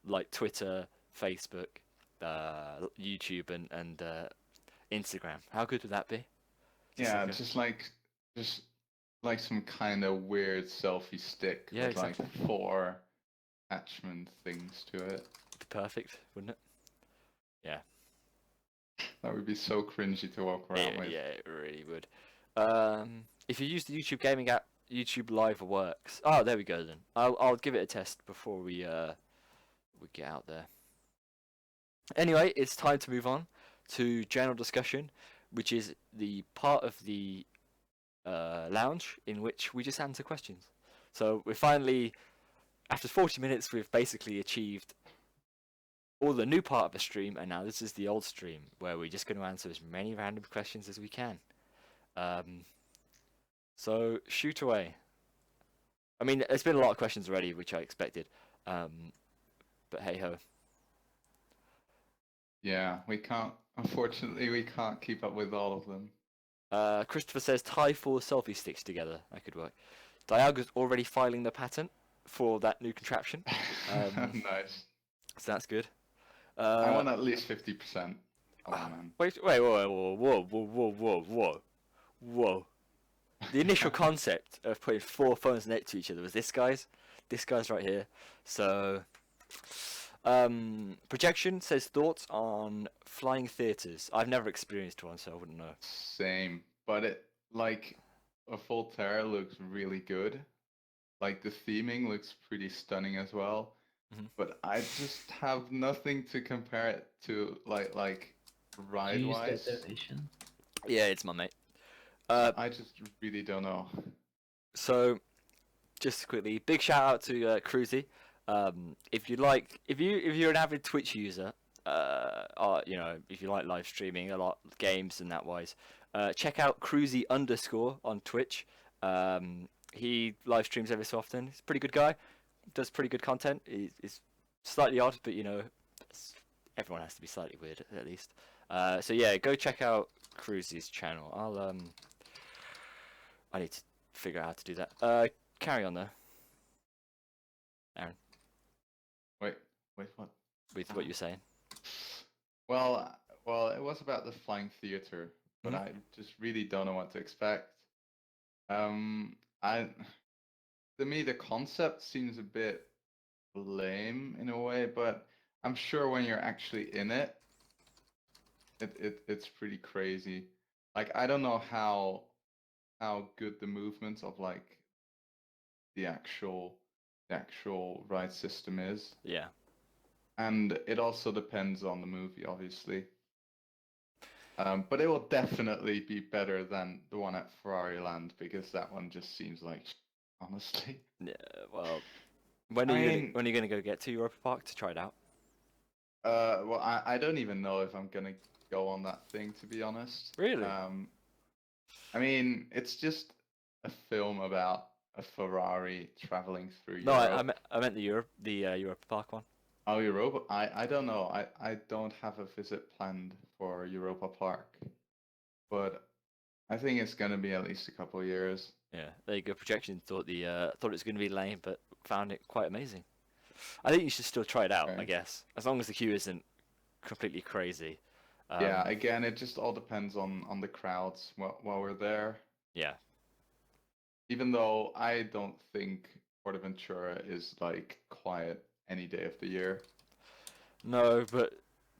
like Twitter, Facebook, YouTube, and Instagram. How good would that be? Yeah, like a- just like some kind of weird selfie stick Yeah, with exactly. like 4 attachment things to it. Be perfect, wouldn't it? Yeah. That would be so cringy to walk around with. Yeah, it really would. If you use the YouTube gaming app, YouTube Live works. Oh, there we go then. I'll give it a test before we get out there. Anyway, it's time to move on to general discussion, which is the part of the lounge in which we just answer questions. So we're finally, after 40 minutes, we've basically achieved all the new part of the stream, and now this is the old stream where we're just going to answer as many random questions as we can. So shoot away. I mean, there's been a lot of questions already, which I expected. But hey ho. Yeah, we can't. Unfortunately, we can't keep up with all of them. Christopher says tie 4 selfie sticks together. That could work. Dialga's already filing the patent for that new contraption. Nice. So that's good. I want at least 50%. Come on, man. Wait, whoa. The initial concept of putting 4 phones next to each other was this guy's right here. So, projection says thoughts on flying theaters. I've never experienced one, so I wouldn't know. Same, but it like a full Terra looks really good. Like the theming looks pretty stunning as well. Mhm. But I just have nothing to compare it to, like Do you ride use wise. their donation? Yeah, it's my mate. I just really don't know. So, just quickly, big shout out to Cruzy. If you're an avid Twitch user, or if you like live streaming a lot, games and that wise, check out Cruzy _ on Twitch. He live streams every so often. He's a pretty good guy. Does pretty good content. He's slightly odd, but everyone has to be slightly weird at least. So yeah, go check out Cruzy's channel. I need to figure out how to do that. Carry on though, Aaron, Wait, what? with what you're saying. Well, it was about the flying theater, but I just really don't know what to expect. To me, the concept seems a bit lame in a way, but I'm sure when you're actually in it, it's pretty crazy. Like I don't know how good the movements of like the actual ride system is. Yeah. And it also depends on the movie, obviously. But it will definitely be better than the one at Ferrari Land because that one just seems like, honestly. Yeah. Well, when are you gonna go get to Europa Park to try it out? Well, I don't even know if I'm gonna go on that thing, to be honest. Really? I mean, it's just a film about a Ferrari traveling through No, Europe. I meant the Europa Park one. Oh, Europa? I don't know. I don't have a visit planned for Europa Park, but I think it's gonna be at least a couple of years. Yeah, there you go. Projection thought it was gonna be lame, but found it quite amazing. I think you should still try it out. I Okay. guess as long as the queue isn't completely crazy. Yeah, again, it just all depends on the crowds while we're there. Yeah. Even though I don't think Portaventura is like quiet any day of the year. No, but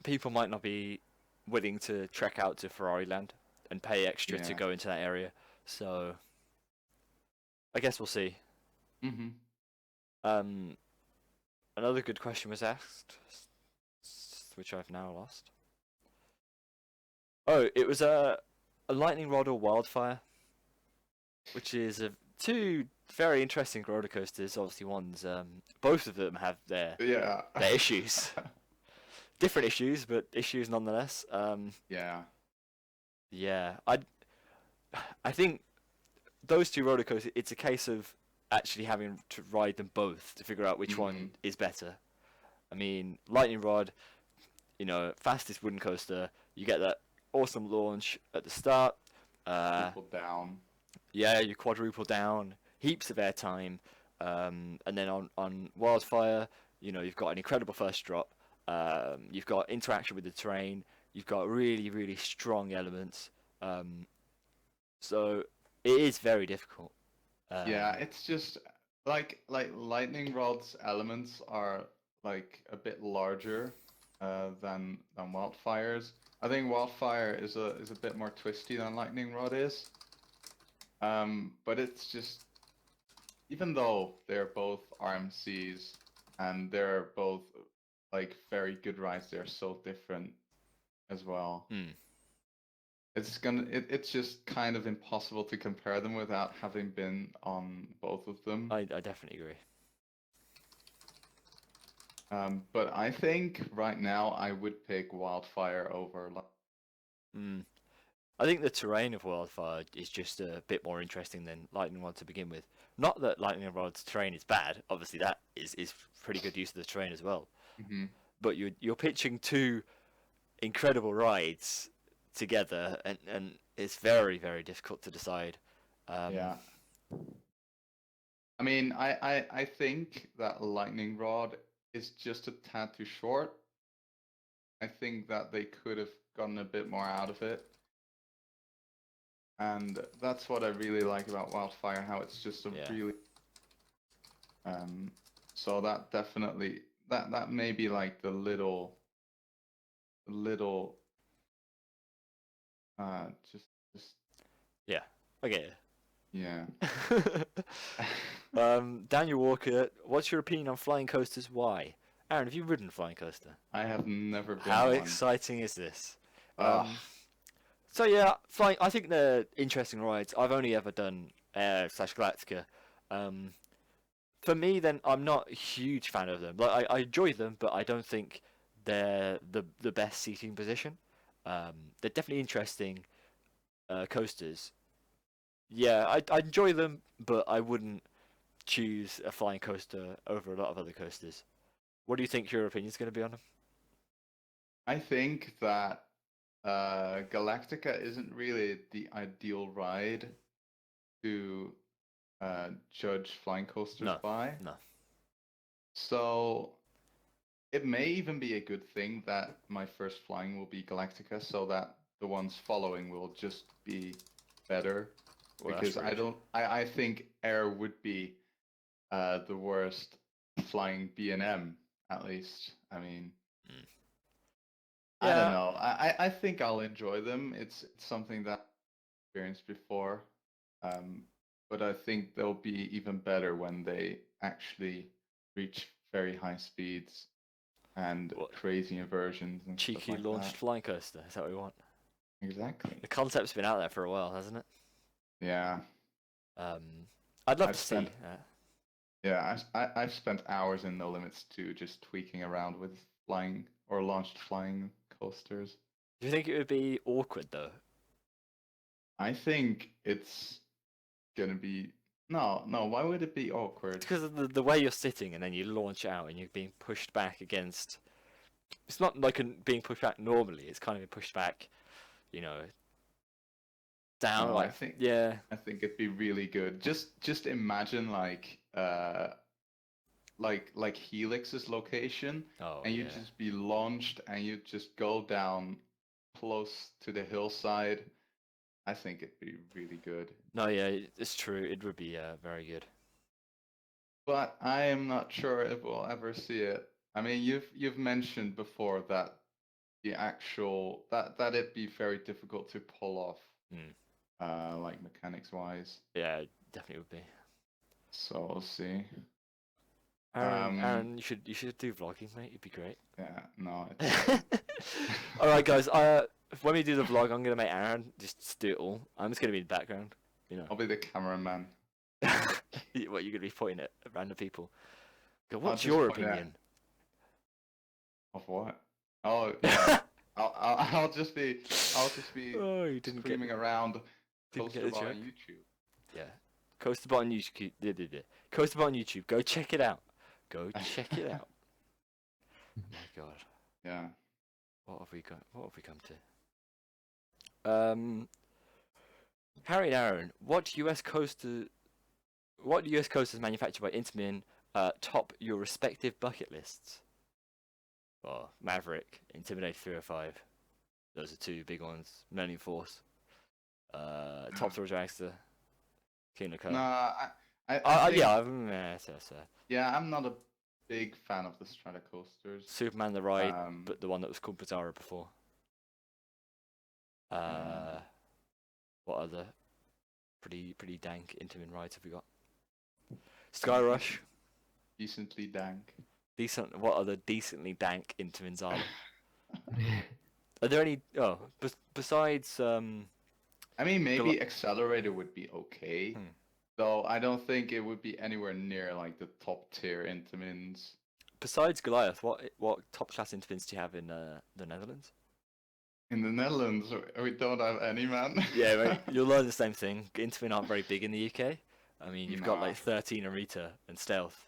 people might not be willing to trek out to Ferrari Land and pay extra to Yeah. go into that area. So I guess we'll see. Mm-hmm. Another good question was asked, which I've now lost. Oh, it was a lightning rod or wildfire, which is two very interesting roller coasters. Obviously, both of them have their issues, different issues, but issues nonetheless. Yeah. Yeah, I think those two roller coasters. It's a case of actually having to ride them both to figure out which one is better. I mean, lightning rod, fastest wooden coaster. You get that awesome launch at the start. Triple down. Yeah, you quadruple down, heaps of airtime, and then on Wildfire, you've got an incredible first drop. You've got interaction with the terrain. You've got really, really strong elements. So it is very difficult. Yeah, it's just like lightning rod's elements are like a bit larger than Wildfire's. I think Wildfire is a bit more twisty than lightning rod is. But it's just, even though they're both RMCs and they're both like very good rides, they're so different as well. It's just kind of impossible to compare them without having been on both of them. I definitely agree. But I think right now I would pick Wildfire over. Mm. I think the terrain of Wildfire is just a bit more interesting than Lightning Rod to begin with. Not that Lightning Rod's terrain is bad. Obviously, that is pretty good use of the terrain as well. Hmm. But you're pitching two incredible rides together, and it's very very difficult to decide. Yeah. I mean, I think that Lightning Rod is just a tad too short. I think that they could have gotten a bit more out of it. And that's what I really like about Wildfire, how it's just a Yeah. really so that definitely that may be like the little just Yeah. Okay. yeah. Daniel Walker, what's your opinion on flying coasters? Why? Aaron, have you ridden a flying coaster? I have never been How one. exciting is this? Ugh. So yeah, flying. I think they're interesting rides. I've only ever done Air / Galactica. For me, then I'm not a huge fan of them. Like I enjoy them, but I don't think they're the best seating position. They're definitely interesting coasters. Yeah, I enjoy them, but I wouldn't choose a flying coaster over a lot of other coasters. What do you think your opinion's going to be on them? I think that Galactica isn't really the ideal ride to judge flying coasters No, by. no. So it may even be a good thing that my first flying will be Galactica, so that the ones following will just be better. Well, Because I rude. don't, I think Air would be the worst flying B&M, at least. I mean, Mm. I don't Yeah, know. I think I'll enjoy them. It's something that I've experienced before. Um, but I think they'll be even better when they actually reach very high speeds and what crazy inversions and stuff cheeky like launched that. flying coaster? Is that what we want? Exactly. The concept's been out there for a while, hasn't it? Yeah. I'd love I've to spent see. yeah, I've spent hours in No Limits too, just tweaking around with flying or launched flying coasters. Do you think it would be awkward though? I think it's gonna be no. Why would it be awkward? Because of the way you're sitting and then you launch out and you're being pushed back against. It's not like being pushed back normally. It's kind of being pushed back, you know, down. No, Like yeah. I think it'd be really good. Just imagine like Helix's location, Oh and you yeah. just be launched and you just go down close to the hillside. I think it'd be really good. No, yeah, it's true. It would be very good. But I am not sure if we'll ever see it. I mean, you've mentioned before that the actual that it'd be very difficult to pull off, Mm. like mechanics wise. Yeah, it definitely would be. So we'll see. Aaron, you should do vlogging, mate. It'd be great. Yeah, no, it's All right, guys. When we do the vlog, I'm gonna make Aaron just do it all. I'm just gonna be in the background. You I'll be the cameraman. what you're gonna be pointing at random people. Go, I'll what's just your point at- opinion? Of what? Oh yeah. I'll just be Oh, you didn't screaming get around didn't get Coaster the Bar on joke. YouTube. Yeah, Coasterbot on YouTube. Coasterbot on YouTube. Go check it out. Go check it out. Oh my god. Yeah. What have we got? What have we come to? Harry and Aaron, what US coasters manufactured by Intamin top your respective bucket lists? Well, Maverick, Intimidator 305. Those are two big ones. Millennium Force. Top Thrill Dragster. King of No, Car. I think, So. yeah, I'm not a big fan of the Stratocoasters. Superman the Ride, Um, but the one that was called Bizarro before. uh, What other pretty dank Intamin rides have we got? Sky Rush. decently dank. Decent. What other decently dank Intamins are there? Are there any? Oh, besides. I mean, maybe Accelerator would be okay, Hmm. though I don't think it would be anywhere near like the top tier Intamins. Besides Goliath, what top class infants do you have in the Netherlands? In the Netherlands, we don't have any, man. Yeah, right. You'll learn the same thing. Infant aren't very big in the UK. I mean, you've got Nah. like 13 Arita and Stealth.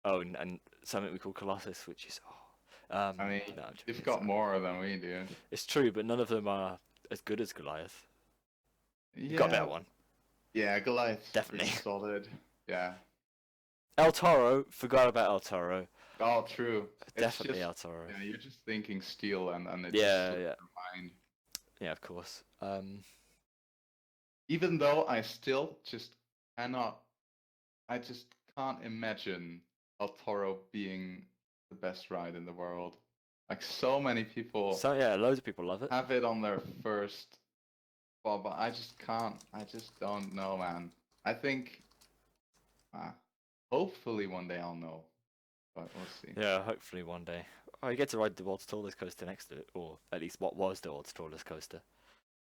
Oh, and something we call Colossus, which is I mean, no, I'm joking, you've it's got alright. more than we do. It's true, but none of them are as good as Goliath. You've got a Yeah, better one, yeah, Goliath's definitely. pretty solid. Yeah. El Toro, forgot about El Toro. Oh, true. It's Definitely just, El Toro. yeah, you're just thinking steel and it just Yeah, slips yeah, your mind. yeah, of course. Even though I still just cannot, I just can't imagine El Toro being the best ride in the world. Like so many people So yeah, loads of people love it. have it on their first, well, but I just can't. I just don't know, man. I think, uh, hopefully one day I'll know, but we'll see. Yeah, hopefully one day. Oh, you get to ride the world's tallest coaster next to it, or at least what was the world's tallest coaster.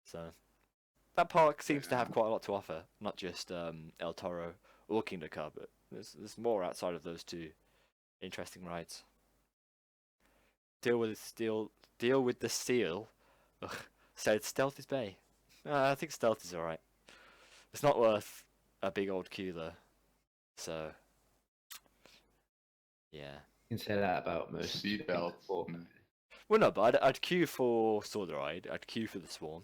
So that park seems to have Yeah. quite a lot to offer, not just El Toro or Kingda Car, but there's more outside of those two interesting rides. Deal with the steel. Ugh, said Stealth is Bay. I think Stealth is alright. It's not worth a big old queue though. So yeah. You can say that about most things Seatbelts. before. No. Well, no, but I'd queue for Sword Ride. I'd queue for the Swarm.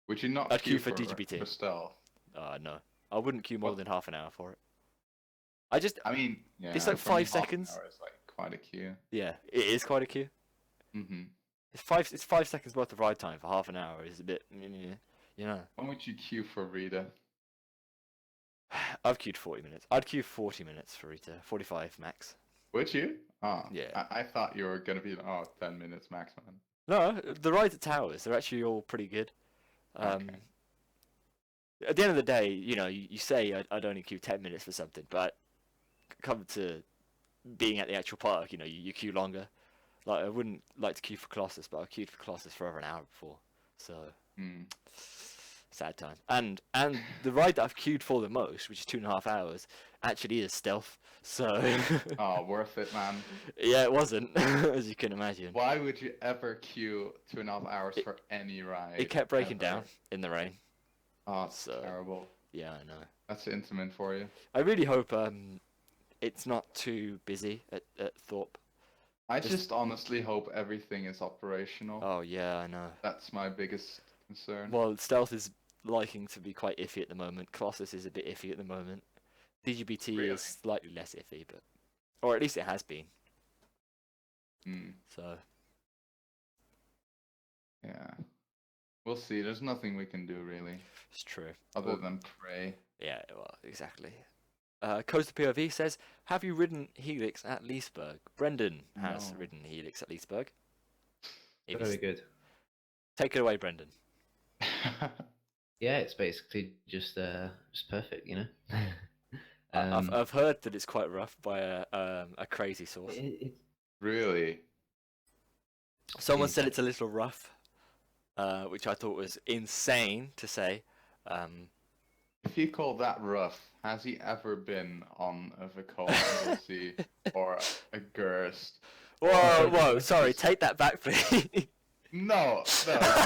Would you not I'd queue queue for for DGBT. stealth? No, I wouldn't queue more What? than half an hour for it. I just, I mean, yeah, it's like for me, 5 half an seconds. hour is like quite a queue. Yeah, it is quite a queue. Mm-hmm. It's 5 seconds worth of ride time for half an hour. Is a bit, you know. When would you queue for Rita? I've queued 40 minutes. I'd queue 40 minutes for Rita. 45 max. Would you? Oh, Yeah. I thought you were gonna be 10 minutes max, man. No, the rides at Towers, they're actually all pretty good. Okay. At the end of the day, you say I'd only queue 10 minutes for something, but come to being at the actual park, you queue longer. Like, I wouldn't like to queue for Colossus, but I queued for Colossus for over an hour before. So, Hmm. sad time. And the ride that I've queued for the most, which is 2.5 hours, actually is Stealth. So, Oh, worth it, man. yeah, it wasn't, as you can imagine. Why would you ever queue 2.5 hours for any ride? It kept breaking ever? down in the rain. Oh, it's So- terrible. Yeah, I know. That's intimate for you. I really hope it's not too busy at Thorpe. I Just- just honestly hope everything is operational. Oh, yeah, I know. That's my biggest concern. Well, Stealth is liking to be quite iffy at the moment. Colossus is a bit iffy at the moment. DGBT Really? is slightly less iffy, or at least it has been. Hmm. So Yeah. We'll see. There's nothing we can do really, it's true. other Well, than pray. yeah, well, exactly. Coaster POV says, "Have you ridden Helix at Leesburg?" Brendan has No. ridden Helix at Leesburg. If Very he's- good. Take it away, Brendan. Yeah, it's basically just perfect, you know. I've heard that it's quite rough by a crazy source. It, Really? Someone seems said like- it's a little rough, which I thought was insane to say. If you call that rough, has he ever been on a Vekoma LLC or a Gerst? Whoa, sorry, take that back, please. No,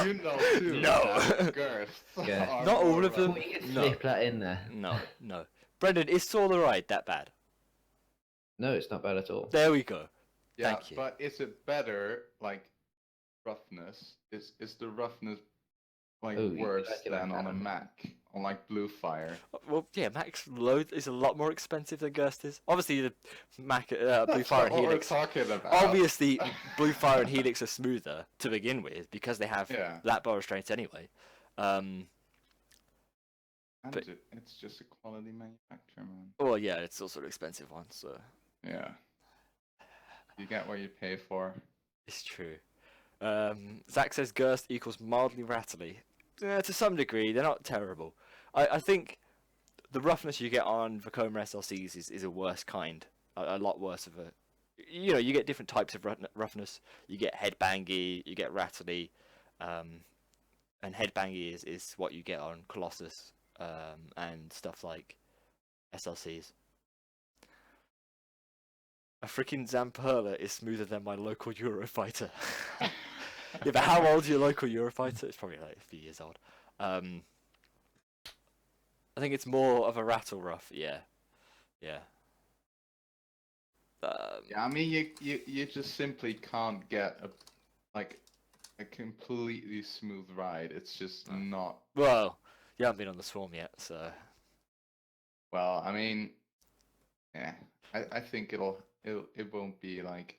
you know too. No. that Gersts Yeah. are Not all more of them. rough. you could No. slip that in there. No. Brendan, is Saw the Ride that bad? No, it's not bad at all. There we go. Yeah, Thank you. but is it better, like, roughness? Is the roughness, like, Oh, you worse like it than like on a that. Mac? On, like, Blue Fire? Well, yeah, Max Load is a lot more expensive than Gerst is. Obviously, the Mac, Blue That's Fire not and what Helix. we're talking about. Obviously, Blue Fire and Helix are smoother to begin with because they have Yeah. lap bar restraints anyway. And but- it's just a quality manufacturer, man. Well, yeah, it's also an expensive one, so Yeah. You get what you pay for. it's true. Zach says Gerst equals mildly rattly. To some degree, they're not terrible. I think the roughness you get on Vekoma SLCs is a worse kind. A lot worse of a... you get different types of roughness. You get headbangy, you get rattly. And headbangy is what you get on Colossus and stuff like SLCs. A freaking Zamperla is smoother than my local Eurofighter. Yeah, but how old's your local Eurofighter? It's probably like a few years old. I think it's more of a rattle rough. Yeah, yeah. Yeah, I mean, you just simply can't get like a completely smooth ride. It's just No. not. Well, you haven't been on the Swarm yet, so Well, I mean, yeah, I think it won't be like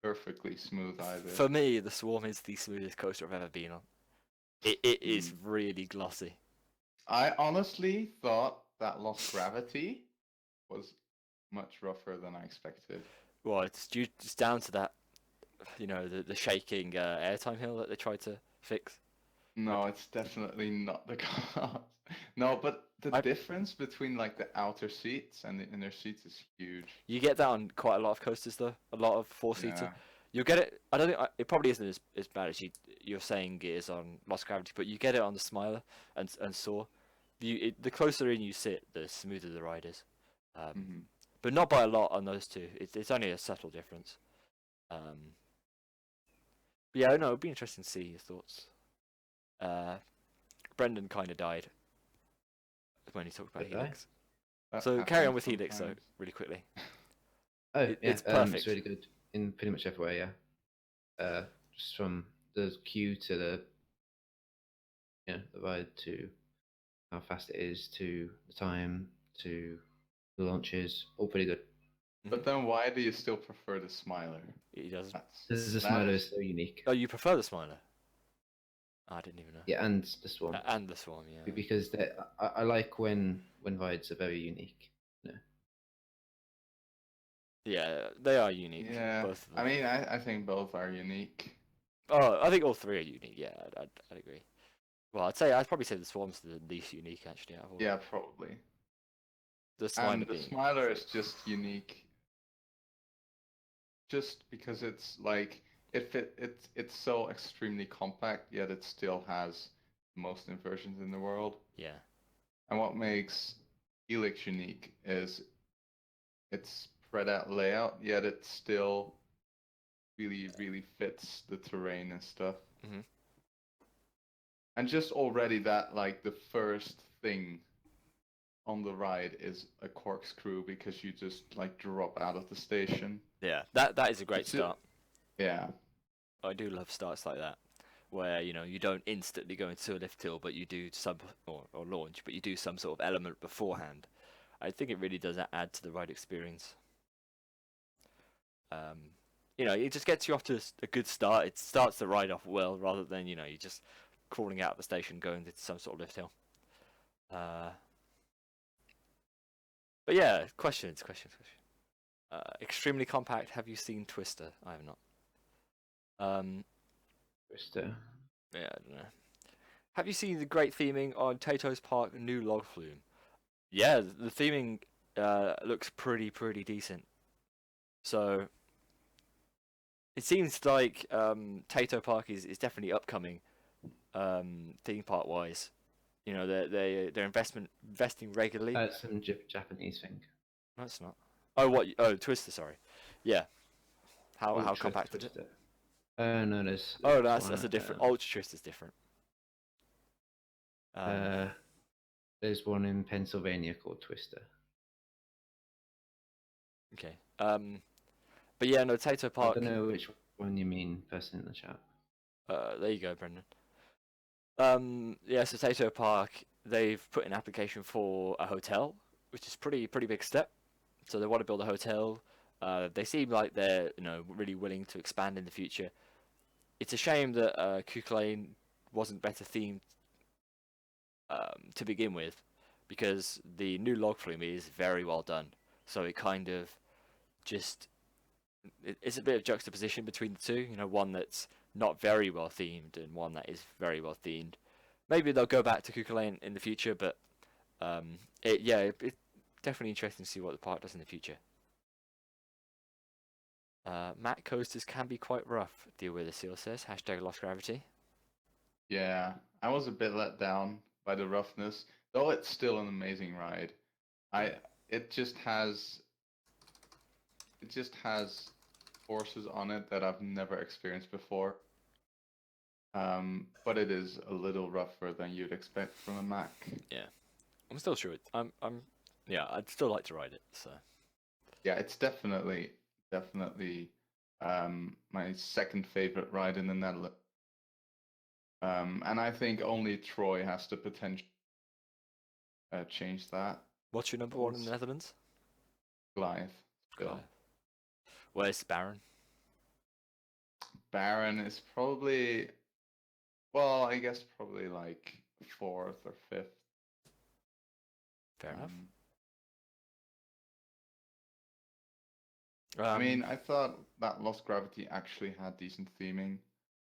perfectly smooth either. for me, the Swarm is the smoothest coaster I've ever been on. It is Hmm. really glossy. I honestly thought that Lost Gravity was much rougher than I expected. Well, it's down to that, the shaking airtime hill that they tried to fix. No, it's definitely not the cause. No, but the I difference between like the outer seats and the inner seats is huge. You get that on quite a lot of coasters though. A lot of four-seater. Yeah. You'll get it. I don't think it probably isn't as bad as you're saying it is on Lost Gravity, but you get it on the Smiler and Soar. The closer in you sit, the smoother the ride is. Hmm. But not by a lot on those two. It's only a subtle difference. But yeah, no, it'd be interesting to see your thoughts. Uh, Brendan kind of died when he talked about Did I? Helix. That So carry on happens with Helix though, sometimes. really quickly. Oh yeah, It's perfect. it's really good in pretty much every way. Yeah, just from the queue to the ride to how fast it is to the time to the launches, all pretty good. But then why do you still prefer the Smiler? He doesn't. Because the That Smiler is- is so unique. Oh, you prefer the Smiler? I didn't even know. Yeah, and the Swarm. And the Swarm, yeah. Because I like when rides are very unique. Yeah, they are unique. Yeah, Both of I them. mean, I think both are unique. Oh, I think all three are unique. Yeah, I'd agree. Well, I'd probably say the Swarm's the least unique actually out of all. Yeah, probably. The Smiler And the being. Smiler is just unique, just because it's like it's so extremely compact, yet it still has the most inversions in the world. Yeah. And what makes Helix unique is its spread out layout, yet it still really fits the terrain and stuff. Mhm. And just already that, like, the first thing on the ride is a corkscrew because you just like drop out of the station. Yeah. That is a great It's ju- start. Yeah. I do love starts like that, where you don't instantly go into a lift hill, but you do sub or launch, but you do some sort of element beforehand. I think it really does add to the ride experience. It just gets you off to a good start. It starts the ride off well, rather than you just crawling out of the station going into some sort of lift hill. But yeah, questions. Extremely compact. Have you seen Twister? I have not. Twister. Yeah, I don't know. Have you seen the great theming on Tato's Park new log flume? Yeah, the theming looks pretty decent. So it seems like Tato Park is definitely upcoming theme park wise. They're investing regularly. It's some Japanese thing. No, it's not. Oh, what? Oh, Twister. Sorry. Yeah. How Ultra compact is it? Twister. No, Oh, there's that's a one, different. Ultra Twist is different. There's one in Pennsylvania called Twister. Okay. But yeah, no, Tato I Park. don't know which one you mean, person in the chat. There you go, Brendan. Yeah, so Tato Park, they've put an application for a hotel, which is pretty big step. So they want to build a hotel. They seem like they're really willing to expand in the future. It's a shame that Cuckoo Lane wasn't better themed to begin with, because the new log flume is very well done. So it kind of just it's a bit of juxtaposition between the two. One that's not very well themed and one that is very well themed. Maybe they'll go back to Cuckoo Lane in the future, but it's definitely interesting to see what the park does in the future. Matte coasters can be quite rough. Deal with the seal says. # lost gravity. Yeah. I was a bit let down by the roughness, though it's still an amazing ride. It just has it just has forces on it that I've never experienced before. But it is a little rougher than you'd expect from a Mac. Yeah, I'm still sure. Yeah, I'd still like to ride it. So Yeah, it's definitely my second favorite ride in the Netherlands. And I think only Troy has the potential change that. what's your number one in the Netherlands? Goliath still. Goliath. Where's Baron? Baron is probably, well, I guess probably like fourth or fifth. Fair enough. I mean, I thought that Lost Gravity actually had decent theming,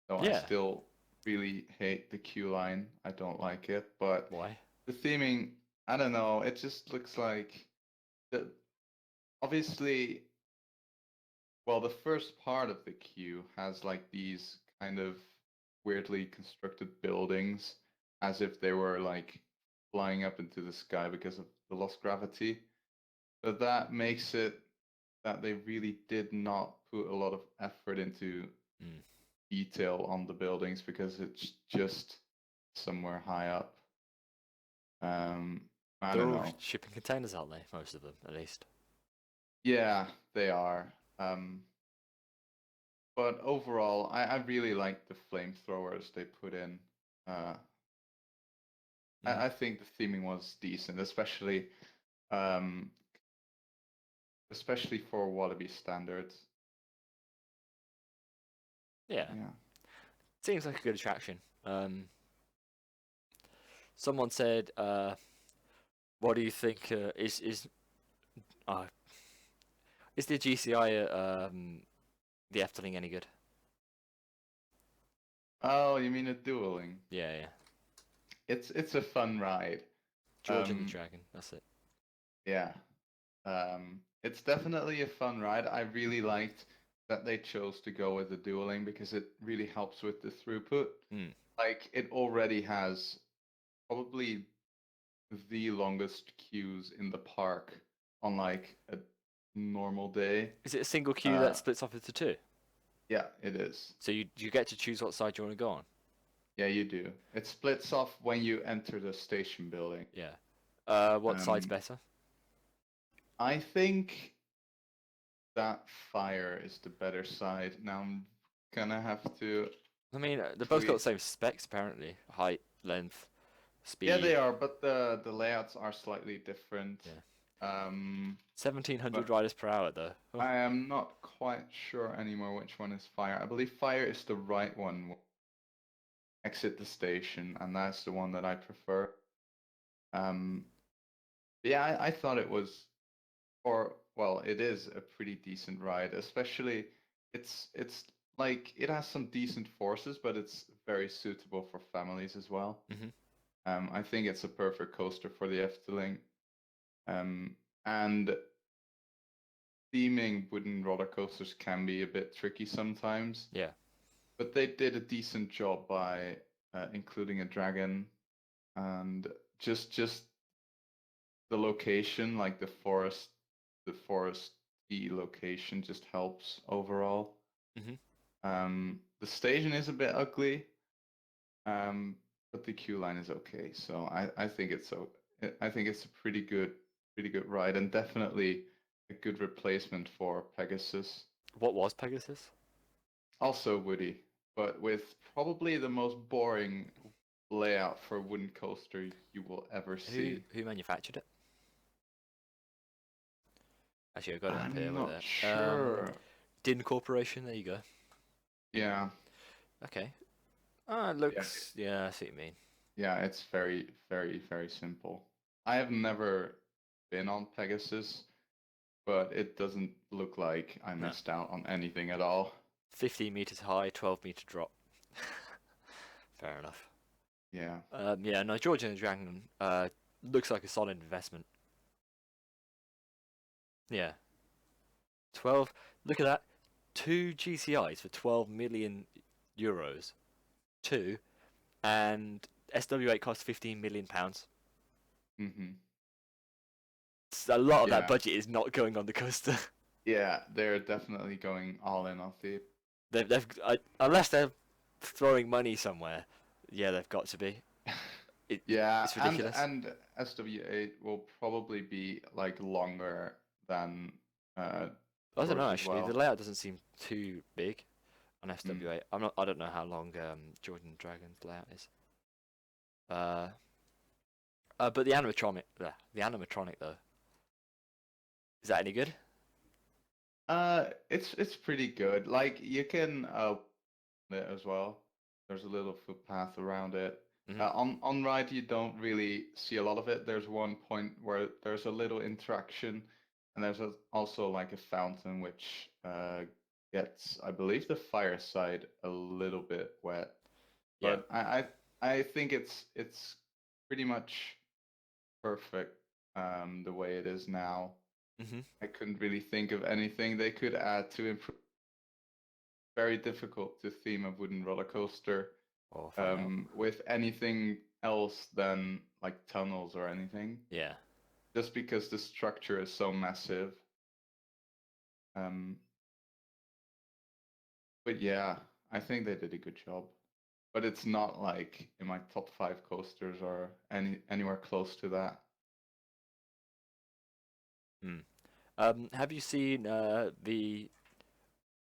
though Yeah. I still really hate the queue line. I don't like it, but Why? the theming, I don't know, it just looks like the obviously, well, the first part of the queue has like these kind of weirdly constructed buildings as if they were like flying up into the sky because of the lost gravity. But that makes it that they really did not put a lot of effort into detail on the buildings because it's just somewhere high up. I They're don't all know. shipping containers, aren't they? Most of them, at least. Yeah, they are. But overall, I really like the flamethrowers they put in. I think the theming was decent, um, especially for Wallaby standards. Yeah. Yeah. Seems like a good attraction. Someone said, "What do you think is the GCI the Efteling any good?" Oh, you mean a dueling? Yeah, yeah. It's a fun ride. George and the Dragon. That's it. Yeah. It's definitely a fun ride. I really liked that they chose to go with the dueling because it really helps with the throughput. Like it already has probably the longest queues in the park on like a normal day. Is it a single queue that splits off into two? Yeah, it is. So you get to choose what side you want to go on? Yeah, you do. It splits off when you enter the station building. Yeah. What side's better? I think that fire is the better side. Now I'm gonna have to. I mean, they're both got the same specs apparently: height, length, speed. Yeah, they are, but the layouts are slightly different. Yeah. but 1700 riders per hour though. Oh. I am not quite sure anymore which one is fire. I believe fire is the right one. Exit the station, and that's the one that I prefer. Yeah, I thought it was, or well, it is a pretty decent ride. Especially, it's like it has some decent forces, but it's very suitable for families as well. I think it's a perfect coaster for the Efteling. And theming wooden roller coasters can be a bit tricky sometimes. Yeah. But they did a decent job by including a dragon and just the location, like the foresty location, just helps overall. The station is a bit ugly, but the queue line is okay. So I think it's a pretty good ride, and definitely a good replacement for Pegasus. What was Pegasus? Also woody, but with probably the most boring layout for a wooden coaster you will ever see. Who manufactured it? Actually, I got it up here. I'm Wait not there. sure. Din Corporation. There you go. Yeah. Okay. It looks. Yeah, I see what you mean. Yeah, it's very, very, very simple. I have never been on Pegasus, but it doesn't look like I missed out on anything at all. 15 meters high, 12-meter drop. Fair enough. Yeah. Yeah, no, George and the Dragon looks like a solid investment. Yeah. 12. Look at that. 2 GCIs for 12 million euros. 2. And SW8 costs 15 million pounds. Mm-hmm. A lot of that budget is not going on the coaster. Yeah, they're definitely going all in on Thief. Unless they're throwing money somewhere, yeah, they've got to be. Yeah, It's ridiculous. and SW8 will probably be like longer than I don't yours know as actually. The well. layout doesn't seem too big on Mm. SW8. I'm not. I don't know how long Jordan Dragon's layout is. Uh, but the animatronic though, is that any good? It's pretty good. Like you can it as well. There's a little footpath around it. Hmm. On ride, you don't really see a lot of it. There's one point where there's a little interaction, and there's also like a fountain which gets, I believe, the fire side a little bit wet. Yeah. But I think it's pretty much perfect the way it is now. Hmm. I couldn't really think of anything they could add to improve. Very difficult to theme a wooden roller coaster Or find out. with anything else than like tunnels or anything, Yeah. just because the structure is so massive. Um, but yeah, I think they did a good job. But it's not like in my top 5 coasters or anywhere close to that. Hmm. Have you seen the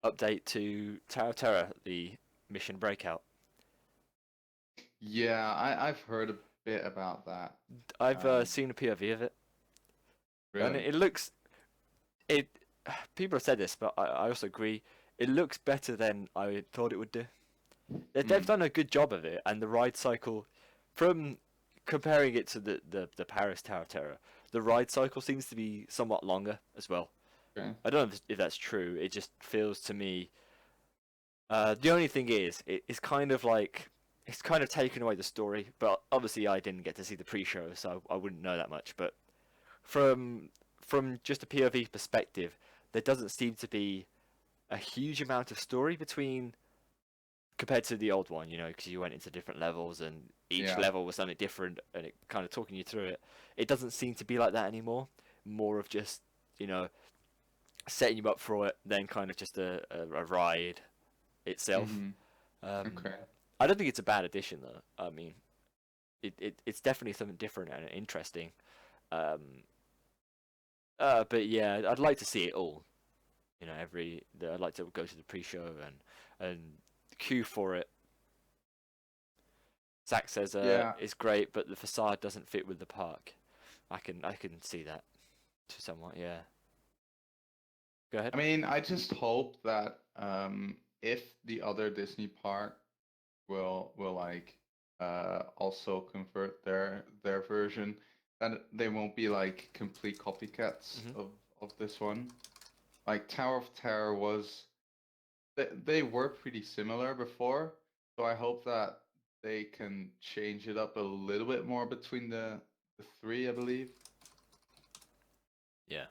update to Tower of Terror, the mission breakout? Yeah, I've heard a bit about that. I've Um, seen a POV of it, and really. it looks it. People have said this, but I also agree. It looks better than I thought it would do. They've Mm, done a good job of it, and the ride cycle, from comparing it to the Paris Tower of Terror, the ride cycle seems to be somewhat longer as well. okay. I don't know if that's true. It just feels to me. The only thing is, it's kind of like it's kind of taken away the story. But obviously, I didn't get to see the pre-show, so I wouldn't know that much. But from from just a POV perspective, there doesn't seem to be a huge amount of story between compared to the old one, because you went into different levels and each Yeah. level was something different and it kind of talking you through it. It doesn't seem to be like that anymore. More of just, you know, setting you up for it, then kind of just a ride itself. Mm-hmm. Um, Okay. I don't think it's a bad addition though. I mean, it's definitely something different and interesting. Um, but yeah, I'd like to see it all. I'd like to go to the pre-show and queue for it. Zach says Yeah. it's great, but the facade doesn't fit with the park. I can see that to somewhat, yeah. Go ahead. I mean, I just hope that if the other Disney park will like also convert their version, that they won't be like complete copycats Hmm. of this one. Like Tower of Terror was they were pretty similar before, so I hope that they can change it up a little bit more between the three, I believe. Yeah,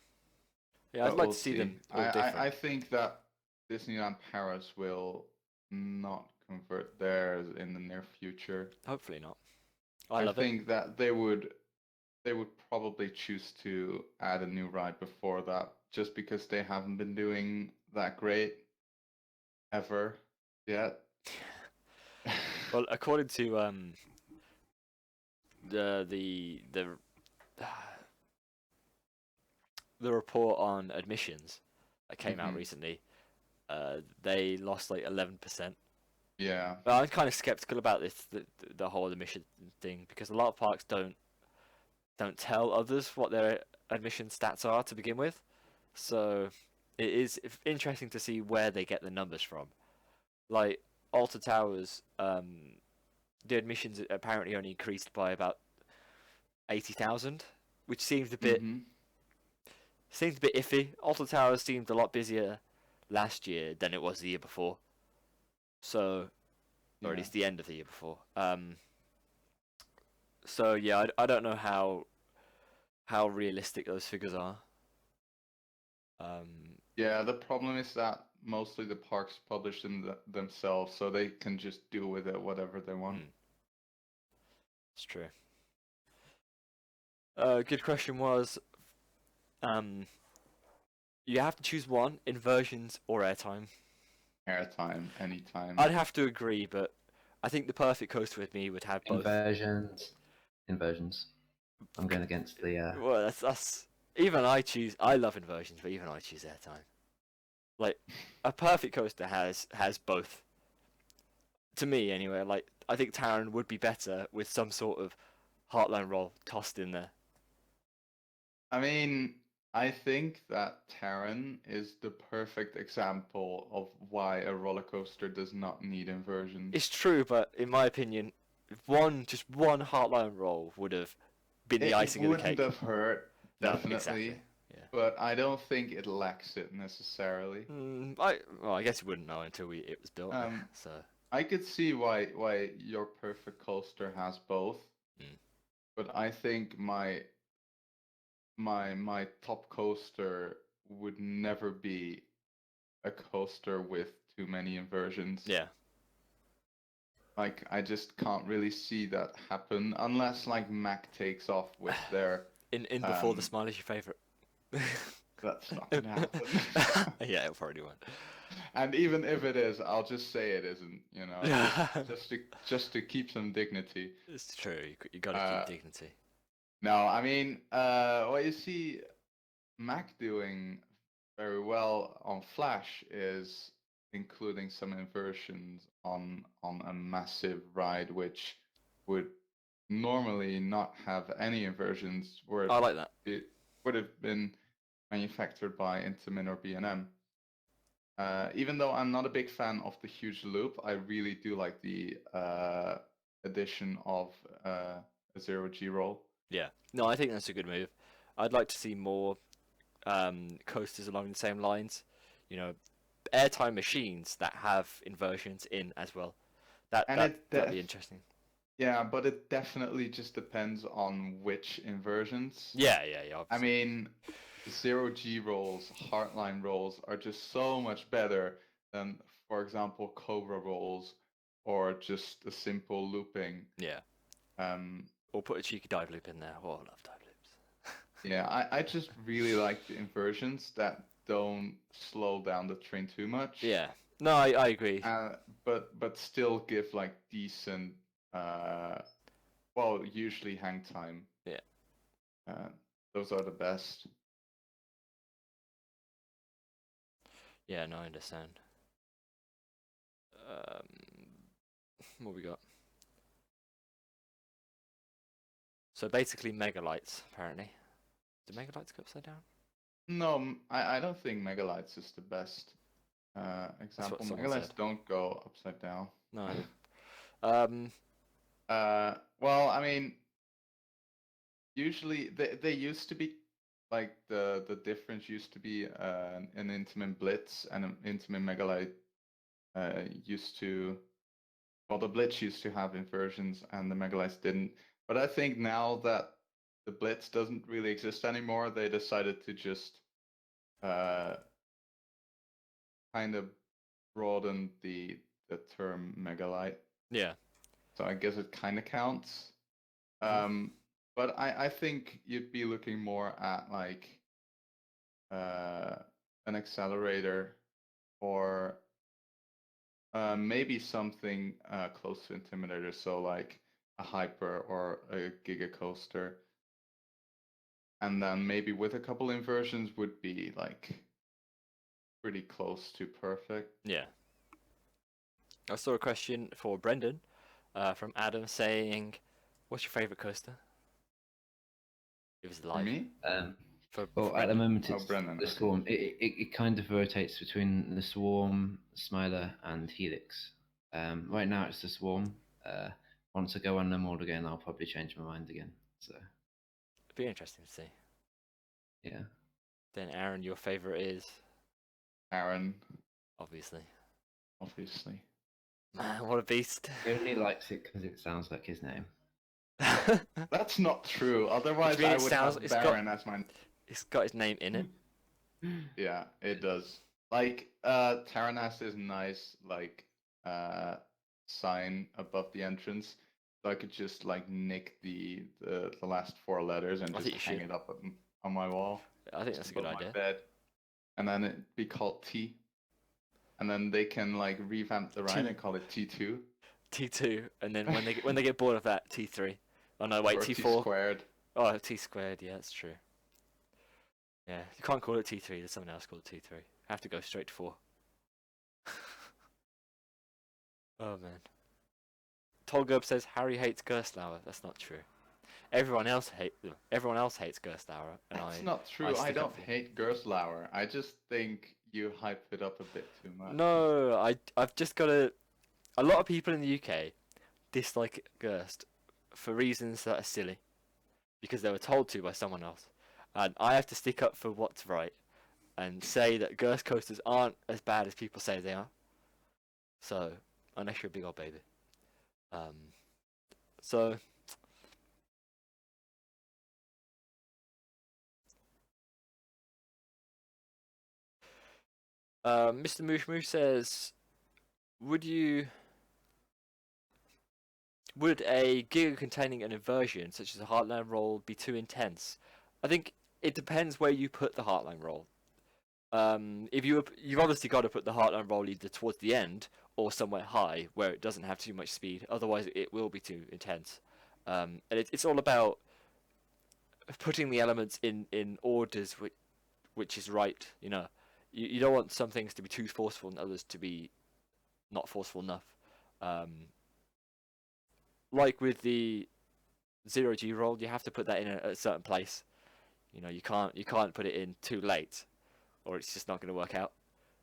yeah. I'd But like we'll to see see. them all I different. think that Disneyland Paris will not convert theirs in the near future. Hopefully not. I I love it. think that they would probably choose to add a new ride before that, just because they haven't been doing that great ever yet. Well, according to the the report on admissions that came out Hmm. recently, they lost like 11%. Yeah. But I'm kind of skeptical about the whole admission thing because a lot of parks don't tell others what their admission stats are to begin with. So it is interesting to see where they get the numbers from. Like Alta Towers, the admissions apparently only increased by about 80,000, which Hmm. seems a bit iffy. Alta Towers seemed a lot busier last year than it was the year before. So, or at Yeah. least the end of the year before. So yeah, I don't know how realistic those figures are. Um, Yeah. The problem is that mostly the parks publish them themselves, so they can just do with it whatever they want. it's true. Good question was, um, You have to choose one: inversions or airtime. Airtime, anytime. I'd have to agree, but I think the perfect coaster with me would have both. Inversions. I'm going against the. Well, that's even I choose. I love inversions, but even I choose airtime. Like a perfect coaster has both. To me, anyway. Like I think Taron would be better with some sort of heartline roll tossed in there. I mean, I think that Terran is the perfect example of why a roller coaster does not need inversions. It's true, but in my opinion, just one heartline roll would have been the icing it of the cake. wouldn't have hurt, No, definitely. exactly. Yeah. But I don't think it lacks it necessarily. I guess you wouldn't know until it was built. So I could see why your perfect coaster has both, but I think my top coaster would never be a coaster with too many inversions. yeah, Like I just can't really see that happen unless like Mac takes off with their in before the smile is your favorite. that's not gonna happen. Yeah, it probably won't. And even if it is, I'll just say it isn't, you know, just to keep some dignity. It's true. You gotta keep dignity. No, I mean, what you see Mac doing very well on Flash is including some inversions on a massive ride, which would normally not have any inversions, where I like that. it would have been manufactured by Intamin or B&M. Even though I'm not a big fan of the huge loop, I really do like the addition of a 0G roll. Yeah. No, I think that's a good move. I'd like to see more coasters along the same lines. You know, airtime machines that have inversions in as well. That'd be interesting. Yeah, but it definitely just depends on which inversions. Yeah. Obviously. I mean, 0G rolls, Heartline rolls are just so much better than, for example, Cobra rolls or just a simple looping. Yeah. Um, Or put a cheeky dive loop in there. Oh, I love dive loops. yeah, I just really like the inversions that don't slow down the train too much. Yeah. No, I agree. But still give like decent, well, usually hang time. Yeah. Those are the best. Yeah, no, I understand. What we got? So basically, megalights. Apparently, do megalights go upside down? No, I don't think Megalites is the best example. Megalites don't go upside down. No. Well, I mean, usually they used to be like the difference used to be an Intamin Blitz and an Intamin Megalite used to. Well, the Blitz used to have inversions and the Megalites didn't. But I think now that the Blitz doesn't really exist anymore, they decided to just kind of broaden the term Megalite. Yeah. So I guess it kind of counts. But I think you'd be looking more at like an accelerator or maybe something close to Intimidator, so like a Hyper or a Giga Coaster. And then maybe with a couple inversions would be like pretty close to perfect. Yeah. I saw a question for Brendan from Adam saying, "What's your favorite coaster?" It was live. For me? Well, at the moment it's Brendan, the Swarm. It kind of rotates between the Swarm, Smiler, and Helix. Right now it's the Swarm. Once I go on them all again, I'll probably change my mind again. So it'd be interesting to see. Yeah. Then Aaron, your favorite is? Aron. Obviously. Man, what a beast. He only likes it because it sounds like his name. That's not true. Otherwise, I would have Baron as my. It's got his name in it. Yeah, it does. Like, Taranas is nice, like, sign above the entrance. So I could just like nick the last 4 letters and just hang it up on my wall. I think that's a good idea. Bed. and then it be called T, and then they can like revamp the ride T and call it T2 T2, and then when they get bored of that, T3. Oh no, wait, or T T4. squared. Oh, T squared. Yeah, that's true. Yeah, you can't call it T3. There's someone else called it T3. I have to go straight to 4. Oh man. Tolgub says Harry hates Gerstlauer. That's not true. Everyone else hates Gerstlauer, and That's I. not true. I stick up don't for him. hate Gerstlauer. I just think you hype it up a bit too much. No, I've just got to. A lot of people in the UK dislike Gerst for reasons that are silly, because they were told to by someone else, and I have to stick up for what's right, and say that Gerst coasters aren't as bad as people say they are. So, unless you're a big old baby. So Mr. Moosh Moosh says, would a giga containing an inversion such as a heartline roll be too intense? I think it depends where you put the heartline roll. If you've obviously got to put the heartline roll either towards the end or somewhere high where it doesn't have too much speed. Otherwise, it will be too intense. And it's all about putting the elements in orders which is right. You know, you don't want some things to be too forceful and others to be not forceful enough. Like with the 0G roll, you have to put that in a certain place. You know, you can't put it in too late, or it's just not going to work out.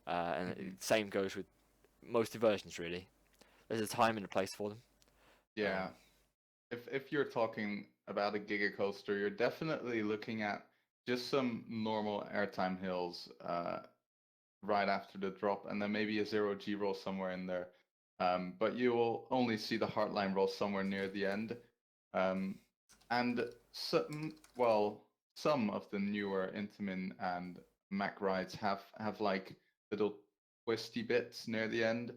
And same goes with most inversions, really. There's a time and a place for them. Yeah. If you're talking about a Giga Coaster, you're definitely looking at just some normal airtime hills right after the drop, and then maybe a 0G roll somewhere in there. But you will only see the Heartline roll somewhere near the end. And some of the newer Intamin and Mac rides have like little twisty bits near the end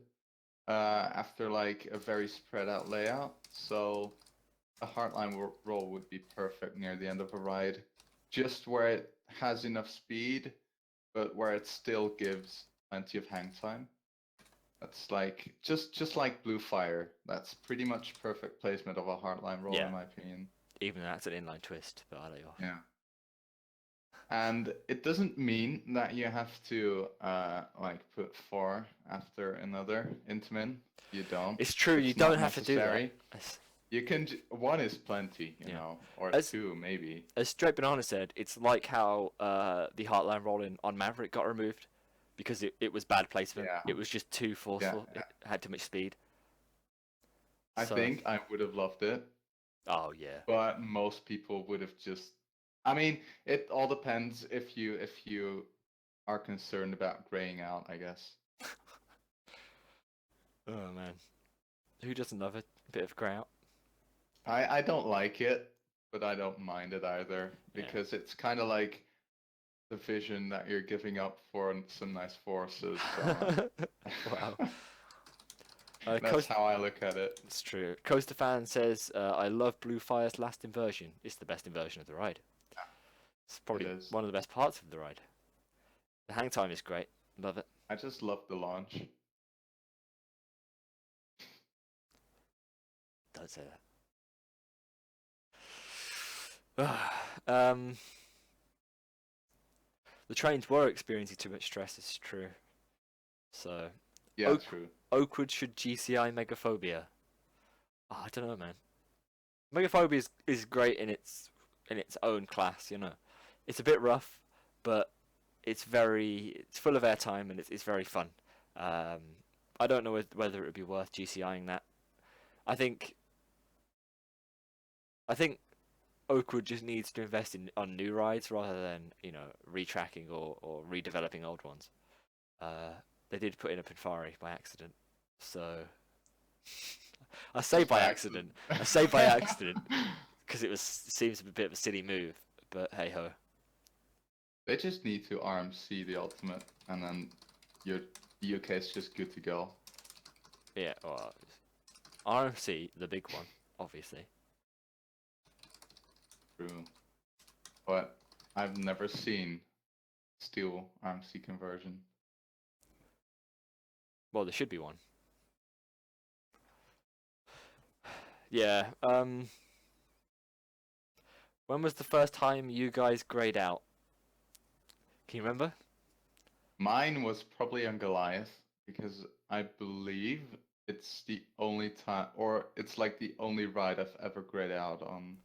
after like a very spread out layout. So a Heartline roll would be perfect near the end of a ride, just where it has enough speed, but where it still gives plenty of hang time. That's like just like Blue Fire. That's pretty much perfect placement of a Heartline roll, Yeah. in my opinion. Even though that's an inline twist, but I'll let you off. Yeah. And it doesn't mean that you have to like put 4 after another Intamin. You don't. It's true. You It's don't not have to do that. necessary. You can 1 is plenty, you Yeah. know, or As- 2 maybe. As Straight Banana said, it's like how the Heartline roll on Maverick got removed because it was bad placement. Yeah. It was just too forceful. Yeah. It had too much speed. I So- think I would have loved it, Oh yeah. but most people would have just. I mean, it all depends if you are concerned about graying out, I guess. Oh man. Who doesn't love a bit of grey out? I don't like it, but I don't mind it either Yeah. because it's kind of like the vision that you're giving up for some nice forces. So, Wow. that's how I look at it. It's true. Coaster Fan says, I love Blue Fire's last inversion. It's the best inversion of the ride. It's probably is. one of the best parts of the ride. The hang time is great. Love it. I just love the launch. Don't say that. The trains were experiencing too much stress, it's true. So, Yeah, true. Oakwood should GCI Megaphobia. Oh, I don't know, man. Megaphobia is great in its own class, you know. It's a bit rough, but it's full of airtime and it's very fun. I don't know whether it would be worth GCIing that. I think Oakwood just needs to invest on new rides rather than retracking or redeveloping old ones. They did put in a Pinfari by accident, so I say by accident. I say by accident because seems a bit of a silly move, but hey ho. They just need to RMC the ultimate, and then your UK is just good to go. Yeah, well, RMC the big one, obviously. True. But I've never seen steel RMC conversion. Well, there should be one. Yeah. When was the first time you guys grayed out? Can you remember? Mine was probably on Goliath because I believe it's the only time, or it's like the only ride I've ever grayed out on.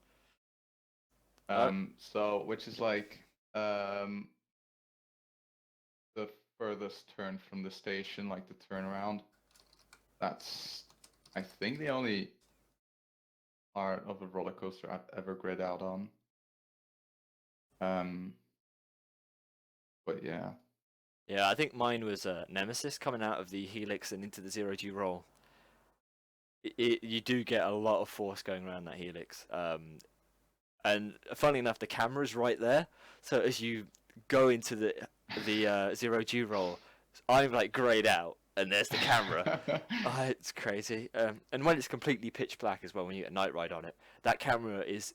So which is like the furthest turn from the station, like the turnaround. That's, I think, the only part of a roller coaster I've ever grayed out on. But yeah. Yeah, I think mine was Nemesis coming out of the helix and into the zero G roll. You do get a lot of force going around that helix. And funnily enough, the camera's right there. So as you go into the zero G roll, I'm like grayed out, and there's the camera. Oh, it's crazy. And when it's completely pitch black as well, when you get a night ride on it, that camera it's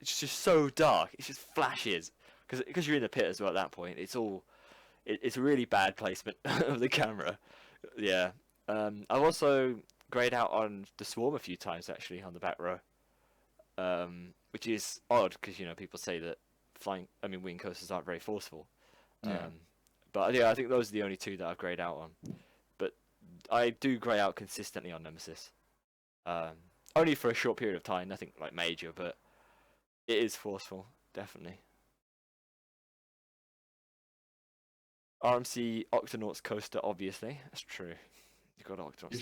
just so dark. It just flashes because you're in the pit as well at that point. It's really bad placement of the camera. Yeah. I've also grayed out on the Swarm a few times actually on the back row. Which is odd because people say that wing coasters aren't very forceful. Yeah. But yeah, I think those are the only two that I've grayed out on. But I do grey out consistently on Nemesis. Only for a short period of time, nothing like major, but it is forceful, definitely. RMC Octonauts coaster, obviously. That's true. You've got Octonauts.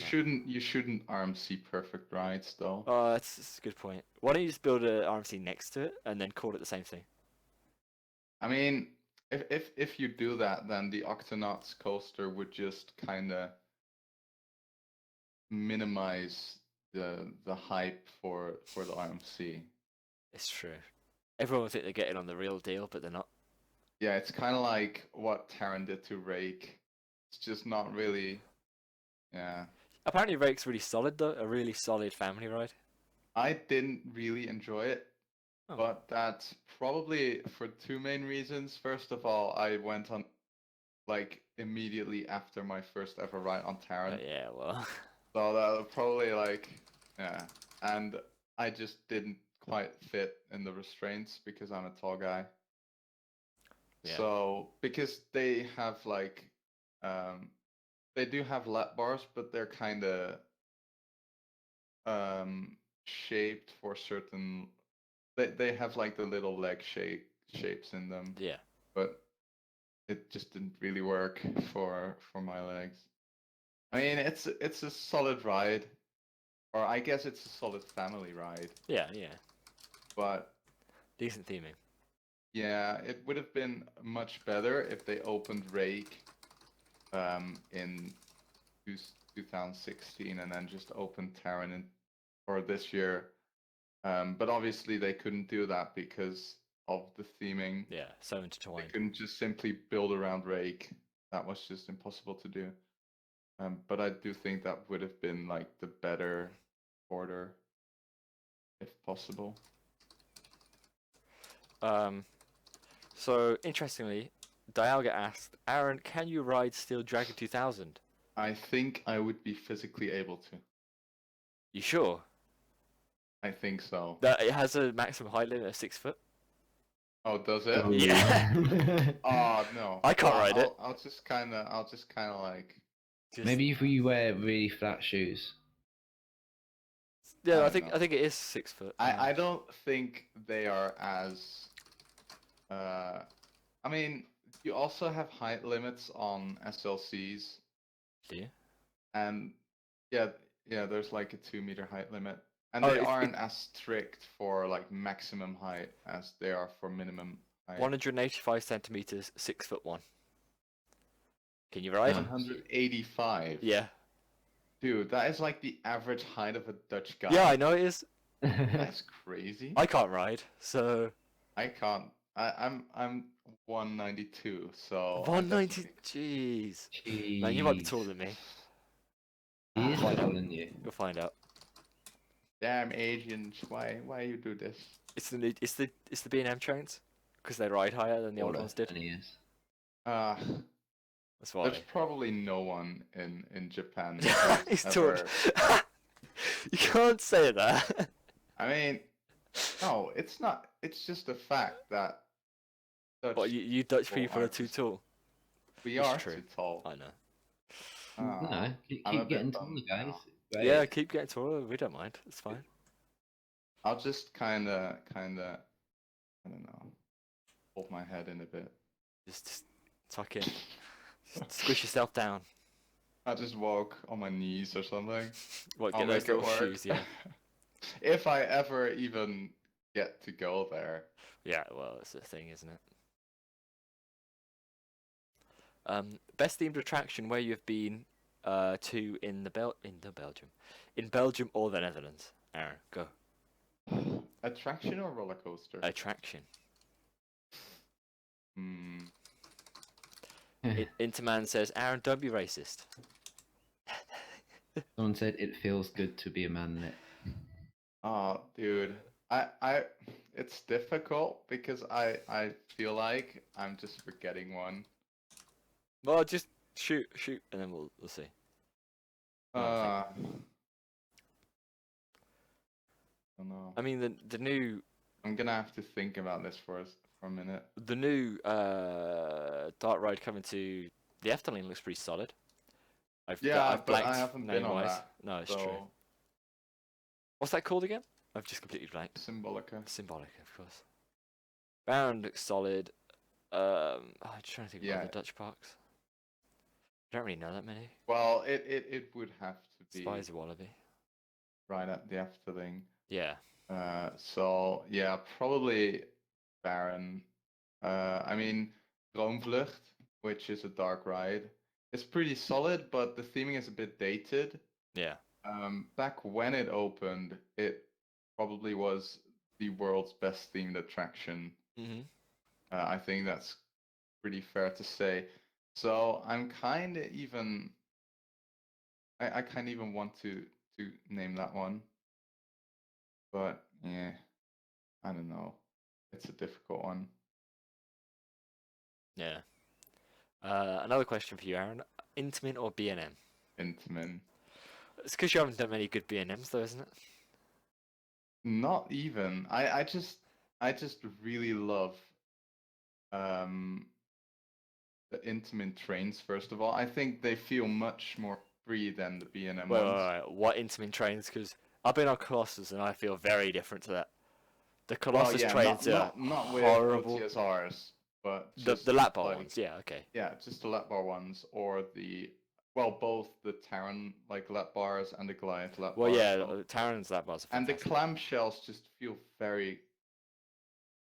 You shouldn't RMC perfect rides though. Oh, that's a good point. Why don't you just build a RMC next to it and then call it the same thing? I mean, if you do that, then the Octonauts coaster would just kind of minimize the hype for the RMC. It's true. Everyone will think they're getting on the real deal, but they're not. Yeah, it's kind of like what Taron did to Rake. It's just not really. Yeah. Apparently, Rake's really solid though. A really solid family ride. I didn't really enjoy it, Oh. but that's probably for two main reasons. First of all, I went on like immediately after my first ever ride on Taron. Yeah, well. So that would probably yeah. And I just didn't quite fit in the restraints because I'm a tall guy. Yeah. So because they have they do have lap bars, but they're kind of shaped for certain. They have like the little leg shapes in them. Yeah. But it just didn't really work for my legs. I mean, it's a solid ride, or I guess it's a solid family ride. Yeah, yeah. But Decent theming. yeah, it would have been much better if they opened Rake in 2016 and then just opened Terran for this year. But obviously they couldn't do that because of the theming. Yeah, so They intertwined. couldn't just simply build around Rake. That was just impossible to do. But I do think that would have been like the better order, if possible. So interestingly, Dialga asked, Aaron, can you ride Steel Dragon 2000? I think I would be physically able to. You sure? I think so. That it has a maximum height limit of 6 foot? Oh, does it? Oh, Yeah. Oh no. I can't ride it. I'll just kind of like. Maybe if you wear really flat shoes. Yeah, I I don't think know. I think it is 6 foot. I don't think they are as. I mean, you also have height limits on SLCs, Do you? and yeah, there's like a 2 meter height limit, and Oh, they aren't as strict for like maximum height as they are for minimum height. 185 centimeters, 6 foot 1. Can you ride? 185. Yeah. Dude, that is like the average height of a Dutch guy. Yeah, I know it is. That's crazy. I can't ride, so I can't. I'm 192, so. I 190. definitely- Jeez. Man, you might be taller than me. He is Find taller out. than you. You'll find out. Damn Asians! Why you do this? It's the B&M trains because they ride higher than the old Taller ones did. than he is. Uh, That's there's why. probably no one in Japan who's He's taught. ever. You can't say that. I mean, no, it's not. It's just a fact that What, Dutch you Dutch people people are too tall? we It's are true. too tall. I know. Oh, No, keep, I'm a keep getting bit taller, bummed guys. now. Yeah, Great. keep getting taller. We don't mind. It's fine. I'll just kinda, I don't know, hold my head in a bit. Just tuck in. Just squish yourself down. I'll just walk on my knees or something. What, I'll get those make it little work. shoes, yeah. If I ever even get to go there. Yeah, well, it's a thing, isn't it? Best themed attraction where you've been to in Belgium. In Belgium or the Netherlands. Aaron, go. Attraction or roller coaster? Attraction. Hmm. Interman says, Aaron, don't be racist. Someone said it feels good to be a manlet. Oh, dude. It's difficult because I feel like I'm just forgetting one. Well, just shoot, and then we'll see. I don't know. I mean, the new I'm gonna have to think about this for a minute. dark ride coming to the Efteling looks pretty solid. I've But blanked I haven't been on name-wise. that. No, it's So true. What's that called again? I've just completely blanked. Symbolica. Symbolic, of course. Baron looks solid. I'm just trying to think of Yeah. other Dutch parks. I don't really know that many. Well, it would have to be Spies Wallaby. right at the Efteling. Yeah. So yeah, probably Baron. I mean, Droomvlucht, which is a dark ride, is pretty solid, but the theming is a bit dated. Yeah. Back when it opened, it probably was the world's best themed attraction. Mm-hmm. I think that's pretty fair to say. So I'm kind of even. I kind of even want to name that one, but yeah, I don't know. It's a difficult one. Yeah. Another question for you, Aaron. Intamin or B&M? Intamin. It's because you haven't done many good B&Ms, though, isn't it? Not even. I just really love the Intamin trains. First of all, I think they feel much more free than the B&M Well, ones. alright. What Intamin trains? Because I've been on Colossus and I feel very different to that. The Well, Colossus yeah, trains are not with horrible. OTSRs, but The just lap bar like ones, yeah, okay. yeah, just the lap bar ones or both the Terran like lap bars and the Goliath lap Well, bars. yeah, So- Terran's lap bars are and the fantastic. clamshells just feel very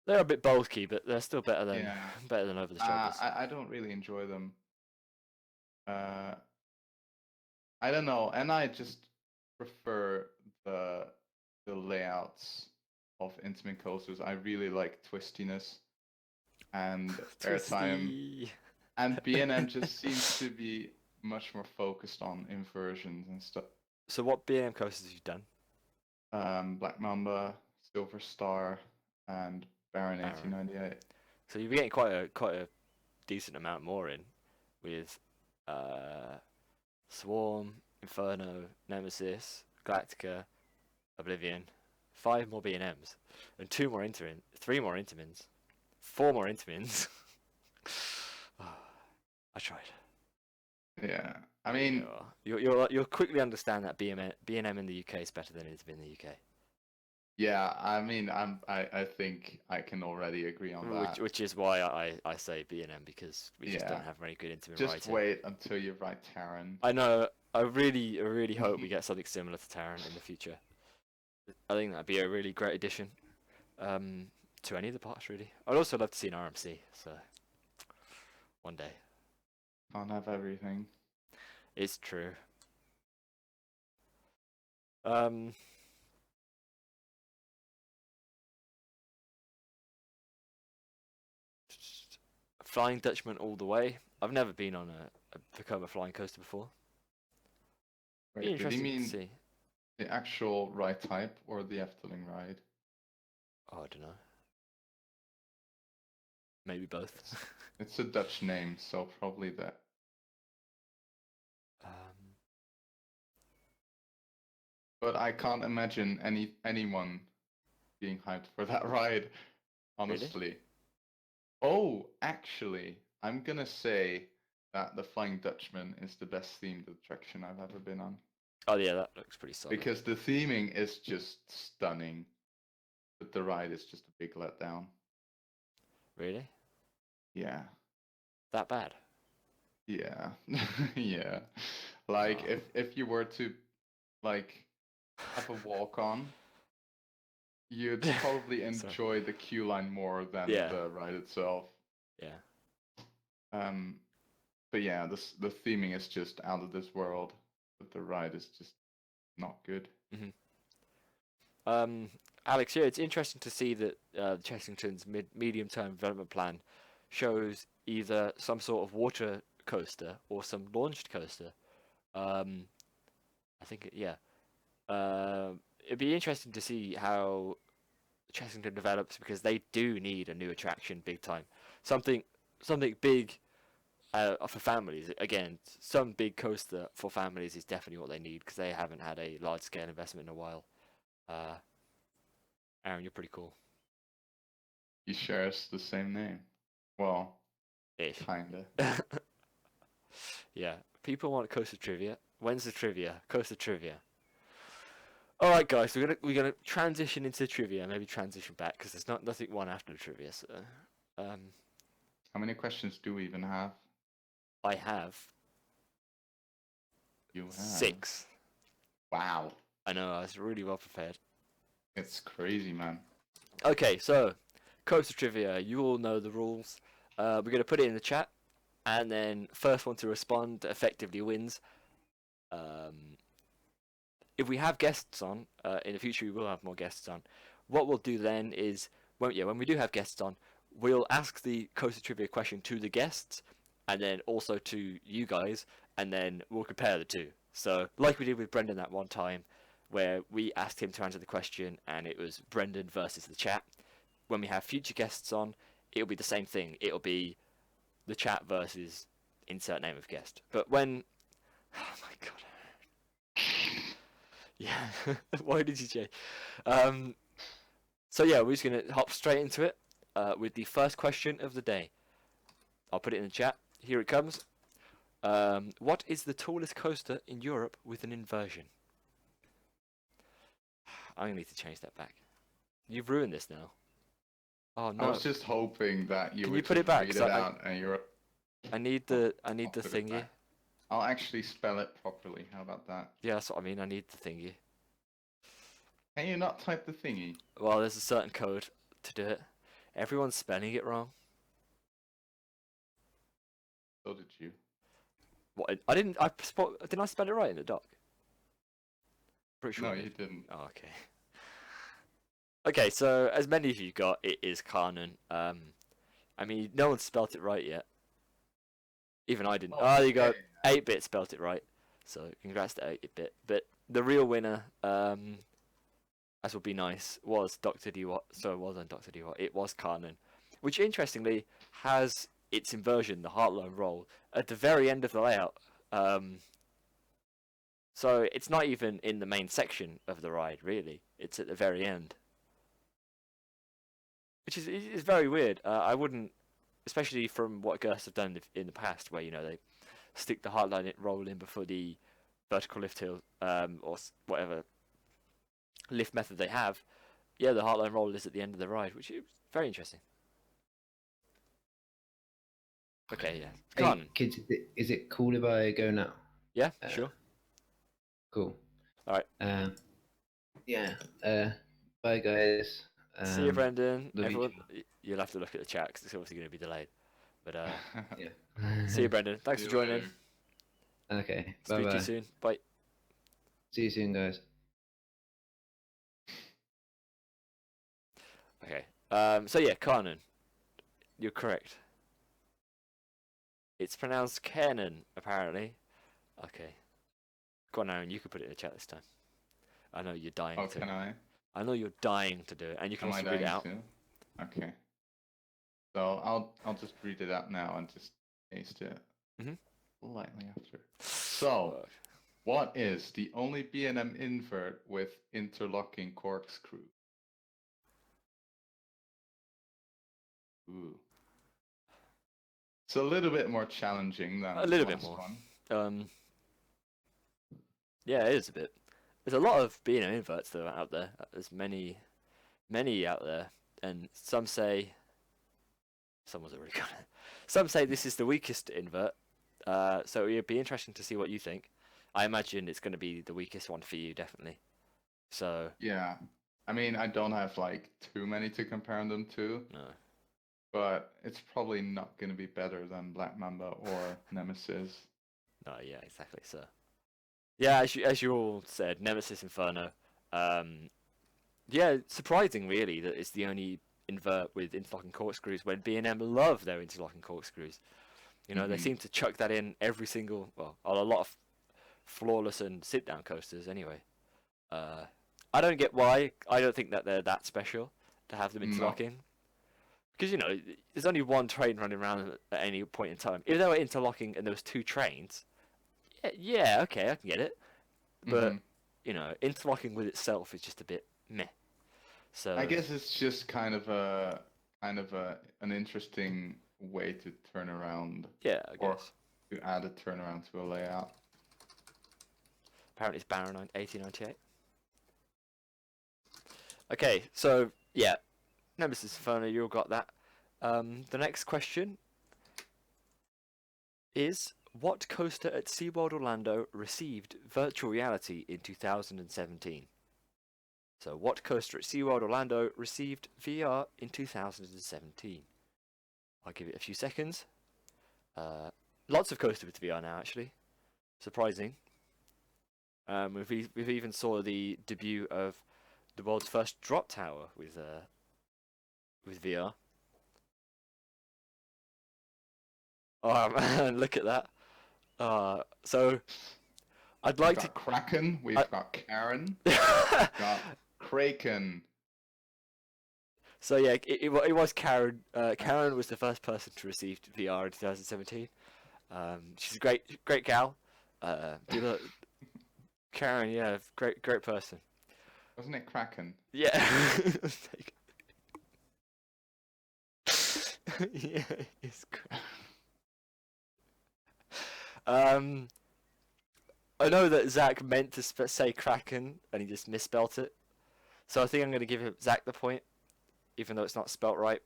They're a bit bulky, but they're still better than yeah. over the shoulders. I don't really enjoy them. I don't know, and I just prefer the layouts of Intamin coasters. I really like twistiness and airtime, Twisty. and B&M just seems to be much more focused on inversions and stuff. So what B&M coasters have you done? Black Mamba, Silver Star, and Baron Baron. 1898. So you're getting quite a decent amount more in with Swarm, Inferno, Nemesis, Galactica, Oblivion, 5 more B&Ms, and 3 more Intamins, 4 more Intamins. I tried. Yeah, I mean, You'll quickly understand that B&M in the UK is better than it is in the UK. yeah, I mean, I think I can already agree on that. Which is why I say B&M, because we just don't have very good Intamin rides Just here. wait until you write Terran. I know. I really hope we get something similar to Terran in the future. I think that'd be a really great addition to any of the parks, really. I'd also love to see an RMC, so one day. Can't have everything. It's true. Flying Dutchman all the way. I've never been on a Vekoma flying coaster before. Be Wait, did he interesting to mean see. the actual ride type or the Efteling ride? Oh, I don't know. Maybe both. It's a Dutch name, so probably that. um, But I can't imagine anyone being hyped for that ride, really? honestly. Oh, actually, I'm gonna say that the Flying Dutchman is the best themed attraction I've ever been on. Oh yeah, that looks pretty solid. Because the theming is just stunning, but the ride is just a big letdown. Really? Yeah. That bad? Yeah. Yeah. Like Oh. if you were to like have a walk on, you'd probably Sorry. enjoy the queue line more than Yeah. the ride itself. Yeah. But yeah, the theming is just out of this world, but the ride is just not good. hmm Alex, yeah, it's interesting to see that Chessington's medium-term development plan shows either some sort of water coaster or some launched coaster. Um, I think, yeah. It'd be interesting to see how Chessington develops because they do need a new attraction big time. Something, something big for families. Again, some big coaster for families is definitely what they need because they haven't had a large-scale investment in a while. Uh, Aaron, you're pretty cool. He shares the same name. Well, Ish. kinda. Yeah. People want coaster trivia. When's the trivia? Coaster trivia. All right, guys. So we're gonna transition into trivia. Maybe transition back because there's nothing one after the trivia. So, um, How many questions do we even have? I have You have. 6. Wow. I know. I was really well prepared. It's crazy, man. Okay, so coaster trivia. You all know the rules. We're gonna put it in the chat, and then first one to respond effectively wins. Um, if we have guests on in the future, we will have more guests on. What we'll do then is, when we do have guests on, we'll ask the coaster trivia question to the guests, and then also to you guys, and then we'll compare the two. So, like we did with Brendan that one time, where we asked him to answer the question, and it was Brendan versus the chat. When we have future guests on, it'll be the same thing. It'll be the chat versus insert name of guest. But when, oh my god. Yeah. Why did you say? So yeah, we're just gonna hop straight into it with the first question of the day. I'll put it in the chat. Here it comes. What is the tallest coaster in Europe with an inversion? I'm gonna need to change that back. You've ruined this now. Oh I no. was just hoping that you Can would you put it just back? read 'Cause it out and you're. I need the I'll the put it thingy. back. I'll actually spell it properly. How about that? Yeah, that's what I mean. I need the thingy. Can you not type the thingy? Well, there's a certain code to do it. Everyone's spelling it wrong. So did you. What? Didn't I spell it right in the doc? Pretty sure No, I you did. didn't. Oh, okay. Okay, so as many of you got, it is Kanon. I mean, no one spelt it right yet. Even I didn't. Oh, you go. 8-bit spelt it right. So congrats to 8-bit. But the real winner, as would be nice, was Dr. Diwat. So it wasn't Dr. Diwat. It was Kanon, which interestingly has its inversion, the Heartline roll, at the very end of the layout. So it's not even in the main section of the ride, really. It's at the very end, which is very weird. I wouldn't, especially from what Gers have done in the past, where they stick the Heartline roll in before the vertical lift hill, or whatever lift method they have. Yeah, the Heartline roll is at the end of the ride, which is very interesting. Okay, yeah. Hey, kids, is it cool if I go now? Yeah, sure. Cool. All right. Yeah. Bye, guys. See you, Brendan. love you Everyone, too. you'll have to look at the chat because it's obviously going to be delayed. But Yeah. see you, Brendan. Thanks See for you joining. later. Okay. Speak to Bye-bye. you soon. Bye. See you soon, guys. Okay. So yeah, Kanon. You're correct. It's pronounced Kanon, apparently. Okay. Go on, Aaron. You can put it in the chat this time. I know you're dying Oh, to. can I? I know you're dying to do it, and you can Am I also read it dying out. too? Okay. So I'll just read it out now and just paste it Mhm. slightly after. So, what is the only B&M invert with interlocking corkscrew? Ooh. It's a little bit more challenging than a the little bit last more. one. Yeah, it is a bit. There's a lot of B&M inverts though out there. There's many out there, and some say someone's already got it. Some say this is the weakest invert. So it'd be interesting to see what you think. I imagine it's going to be the weakest one for you, definitely. So Yeah. I mean, I don't have like too many to compare them to, no, but it's probably not going to be better than Black Mamba or Nemesis. no, yeah, exactly. So yeah, as you all said, Nemesis Inferno. Yeah, surprising really that it's the only invert with interlocking corkscrews when B&M love their interlocking corkscrews. You know, they Mhm. seem to chuck that in every single, well, on a lot of flawless and sit-down coasters anyway. I don't get why. I don't think that they're that special to have them No. interlocking. Because, you know, there's only one train running around at any point in time. If they were interlocking and there was two trains, yeah, okay, I can get it. But, Mhm. you know, interlocking with itself is just a bit meh. I So, guess it's just kind of an interesting way to turn around yeah, I or guess. to add a turnaround to a layout. Apparently it's Baron 1898. Okay, so, yeah, Nemesis Inferno, you all got that. The next question is, what coaster at SeaWorld Orlando received virtual reality in 2017? So, what coaster at SeaWorld Orlando received VR in 2017? I'll give it a few seconds. Lots of coasters with VR now, actually. Surprising. We've even saw the debut of the world's first drop tower with VR. Oh man, look at that. So I'd We've like to. got Kraken, I... we've got Karen, we've got Kraken. So yeah, it was Karen. Karen was the first person to receive VR in 2017. She's a great gal. Do the Karen, yeah, great person. Wasn't it Kraken? Yeah. Yeah, it's great. Um, I know that Zach meant to say Kraken and he just misspelt it. So I think I'm going to give Zach the point, even though it's not spelt right.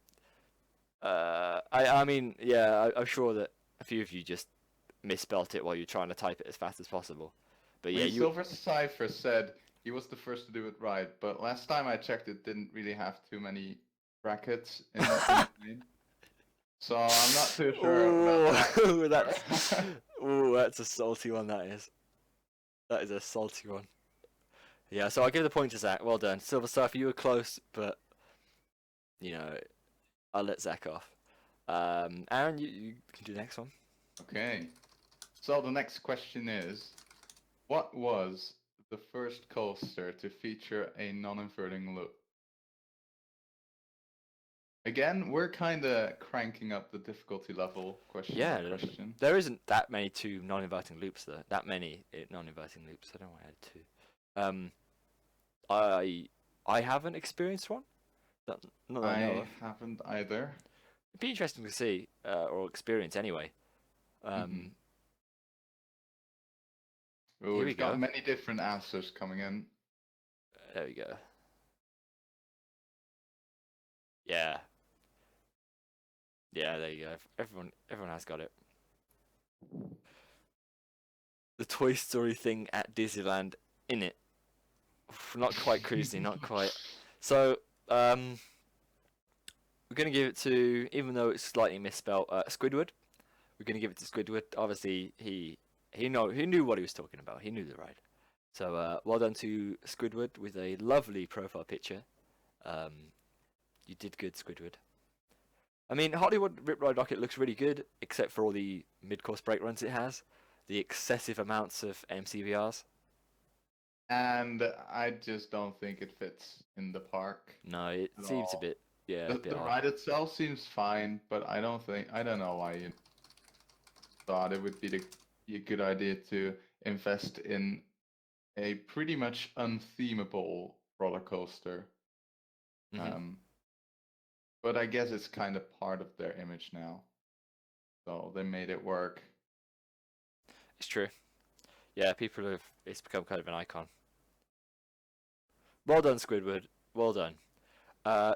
I mean, yeah, I'm sure that a few of you just misspelt it while you're trying to type it as fast as possible. But yeah, Lee you. Silver Cipher said he was the first to do it right, but last time I checked, it didn't really have too many brackets in the name. So I'm not too sure about Oh, that. that's a salty one. That is. That is a salty one. Yeah, so I'll give the point to Zach. Well done, Silver Surfer. You were close, but you know, I'll let Zach off. Aaron, you can do the next one. Okay. So the next question is, what was the first coaster to feature a non-inverting loop? Again, we're kind of cranking up the difficulty level question by Yeah, question. there isn't that many two non-inverting loops though. That many non-inverting loops. I don't want to add two. I haven't experienced one. Not that I know I of. haven't either. It'd be interesting to see or experience anyway. Mhm. Here we We've got go. many different answers coming in. There we go. Yeah, yeah. There you go. Everyone has got it. The Toy Story thing at Disneyland in it. Not quite cruising, not quite. So, we're gonna give it to, even though it's slightly misspelled, Squidward. We're gonna give it to Squidward. Obviously, he knew what he was talking about. He knew the ride. So, well done to Squidward with a lovely profile picture. Um, you did good, Squidward. I mean, Hollywood Rip Ride Rocket looks really good, except for all the mid-course brake runs it has, the excessive amounts of MCVRs. And I just don't think it fits in the park No, it at seems a all. bit. Yeah, a bit The odd. ride itself seems fine, but I don't know why you thought it would be a good idea to invest in a pretty much unthemable roller coaster. Mhm. But I guess it's kind of part of their image now, so they made it work. It's true. Yeah, people have. It's become kind of an icon. Well done, Squidward. Well done.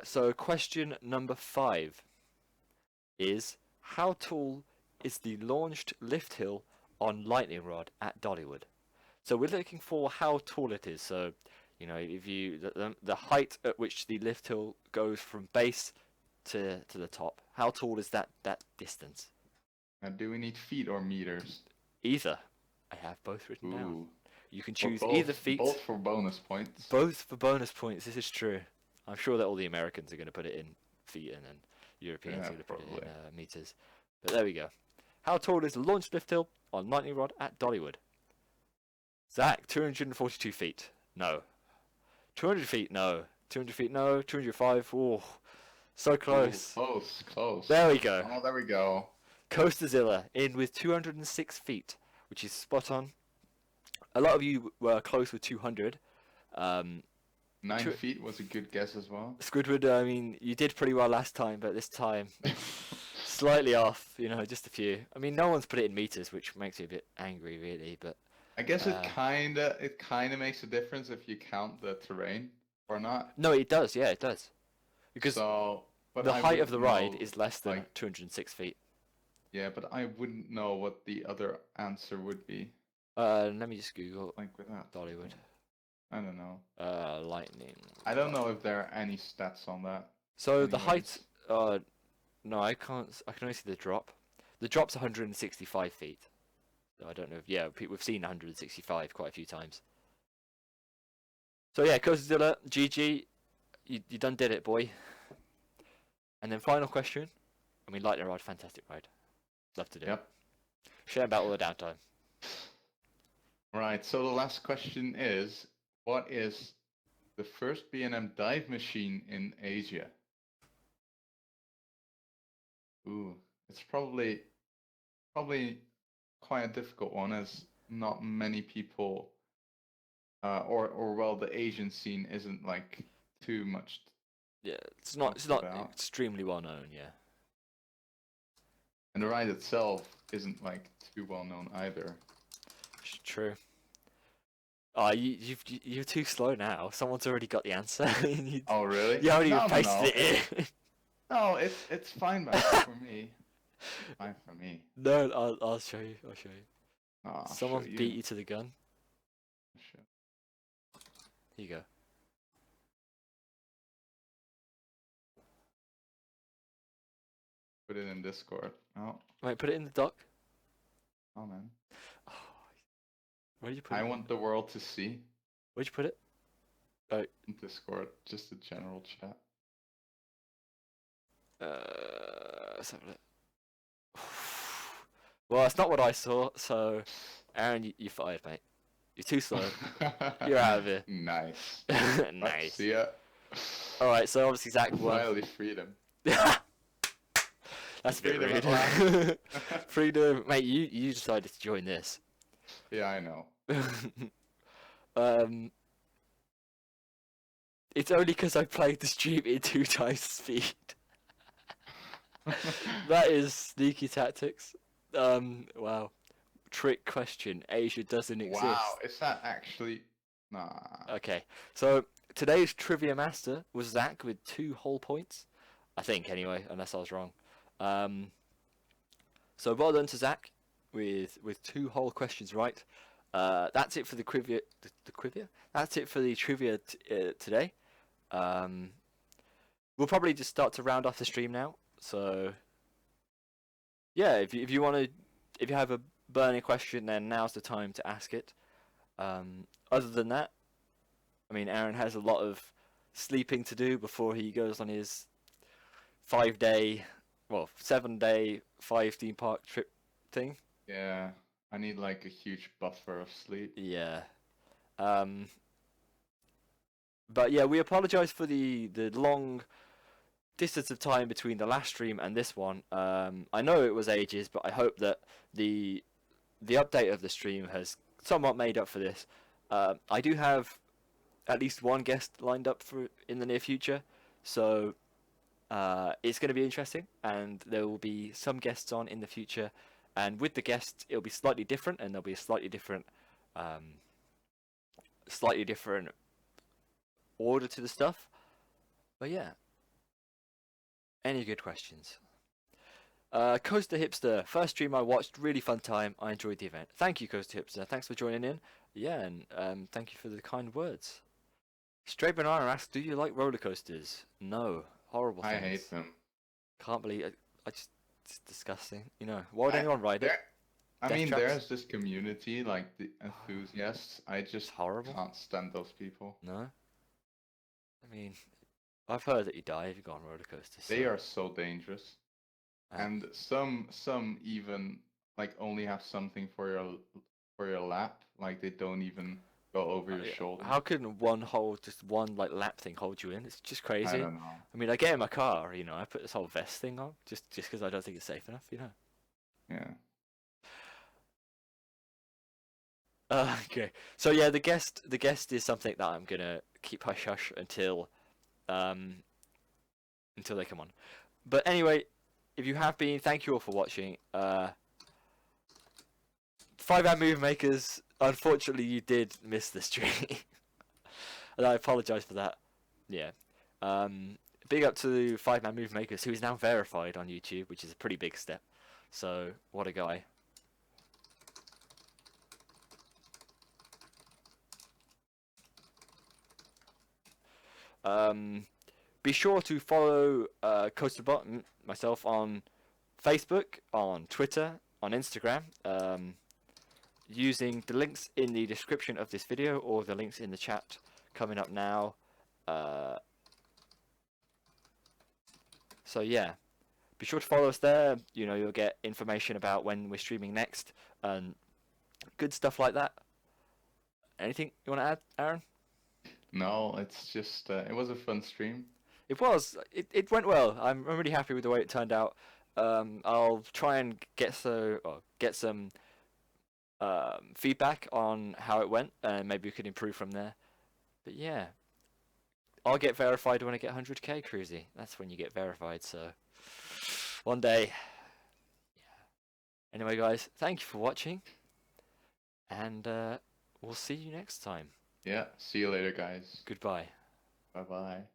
So question number 5 is how tall is the launched lift hill on Lightning Rod at Dollywood? So we're looking for how tall it is. So, you know, if you the height at which the lift hill goes from base to the top. How tall is that distance? Now, do we need feet or meters? Either. I have both written down. Ooh, You can or choose either feet. both for bonus points. Both for bonus points. This is true. I'm sure that all the Americans are going to put it in feet and then Europeans Yeah, are going to put it probably. in meters. But there we go. How tall is the launch lift hill on Lightning Rod at Dollywood? Zach, 242 feet. No. 200 feet. No. 200 feet. No. 205. Oh, so close. Ooh, close. There we go. Oh, there we go. Coasterzilla in with 206 feet, which is spot on. A lot of you were close with 200. 9 Two- feet was a good guess as well. Squidward, I mean, you did pretty well last time, but this time slightly off, you know, just a few. I mean, no one's put it in meters, which makes me a bit angry, really. But I guess it kinda makes a difference if you count the terrain or not. no, it does. Yeah, it does. Because So, but the I height of the wouldn't ride know, is less than like, 206 feet. yeah, but I wouldn't know what the other answer would be. Let me just Google Like with that. Dollywood. I don't know. Lightning. I don't know if there are any stats on that. So the height. Anyways. No, I can't. I can only see the drop. The drop's 165 feet. So I don't know. Yeah, we've seen 165 quite a few times. So yeah, Coasterzilla, GG, you done did it, boy. And then final question. I mean, Lightning Rod, fantastic ride. Love to do. Yep. Share about all the downtime. Right, so the last question is, what is the first B&M dive machine in Asia? Ooh, it's probably quite a difficult one, as not many people, or well, the Asian scene isn't like too much. Yeah, it's not Talked about. extremely well known. Yeah. And the ride itself isn't like too well known either. True. You're too slow now. Someone's already got the answer. Oh really? You haven't even No, pasted it in. No, it's fine for me. Fine for me. No, I'll show you. I'll show you. Oh, I'll Someone show beat you to the gun. Sure. Here you go. Put it in Discord. Oh, Wait, put it in the doc. oh man. Oh, where did you put I it? want the world to see. Where'd you put it? In Discord, just a general chat. Let's have a look. Well, it's not what I saw. So, Aaron, you fired, mate. You're too slow. You're out of here. Nice. Nice. See ya. All right. So obviously Zach won. Finally, freedom. That's a bit Freedom at rude. last. Freedom, mate. You decided to join this. Yeah, I know. It's only because I played the stream in 2 times speed. That is sneaky tactics. Wow. Trick question. Asia doesn't exist. Wow, is that actually? Nah. Okay, so today's trivia master was Zach with 2 whole points. I think, anyway, unless I was wrong. So well done to Zach with 2 whole questions right. That's it for the trivia. That's it for the trivia today. We'll probably just start to round off the stream now. So yeah, if you want to, if you have a burning question, then now's the time to ask it. Other than that, I mean, Aaron has a lot of sleeping to do before he goes on his 7-day, 5 theme park trip thing. Yeah, I need like a huge buffer of sleep. Yeah. But yeah, we apologize for the long distance of time between the last stream and this one, I know it was ages, but I hope that the update of the stream has somewhat made up for this. I do have at least one guest lined up for in the near future, so it's going to be interesting, and there will be some guests on in the future. And with the guests, it'll be slightly different, and there'll be a slightly different order to the stuff. But yeah, any good questions? Coaster Hipster, first stream I watched, really fun time. I enjoyed the event. Thank you, Coaster Hipster. Thanks for joining in. Yeah, and thank you for the kind words. Straight Banana asks, do you like roller coasters? No, horrible I things. hate them. Can't believe it. It's disgusting. You know, why would anyone ride it? I Death mean, traps? there's this community, like the enthusiasts. I It's just horrible. can't stand those people. No, I mean, I've heard that you die if you go on roller coasters. They so- are so dangerous, Ah. and some even like only have something for your lap. Like they don't even go over your Yeah, shoulder. how can just one like lap thing hold you in? It's just I crazy. don't know. I mean, I get in my car, you know, I put this whole vest thing on just because I don't think it's safe enough, you know. Yeah. Okay, so yeah, the guest is something that I'm gonna keep hush hush until they come on. But anyway, if you have been, thank you all for watching. 5-Man Movie Makers, unfortunately you did miss the stream. And I apologise for that. Yeah. Big up to 5-Man Movie Makers, who is now verified on YouTube, which is a pretty big step. So, what a guy. Be sure to follow Coasterbot, myself, on Facebook, on Twitter, on Instagram, using the links in the description of this video or the links in the chat coming up now. So yeah, be sure to follow us there. You know, you'll get information about when we're streaming next and good stuff like that. Anything you want to add, Aaron? No, it's just it was a fun stream. It was. It went well. I'm really happy with the way it turned out. I'll try and get some feedback on how it went, and maybe we could improve from there. But yeah, I'll get verified when I get 100k, Cruzy. That's when you get verified. So one day. Yeah. Anyway, guys, thank you for watching, and we'll see you next time. Yeah. See you later, guys. Goodbye. Bye bye.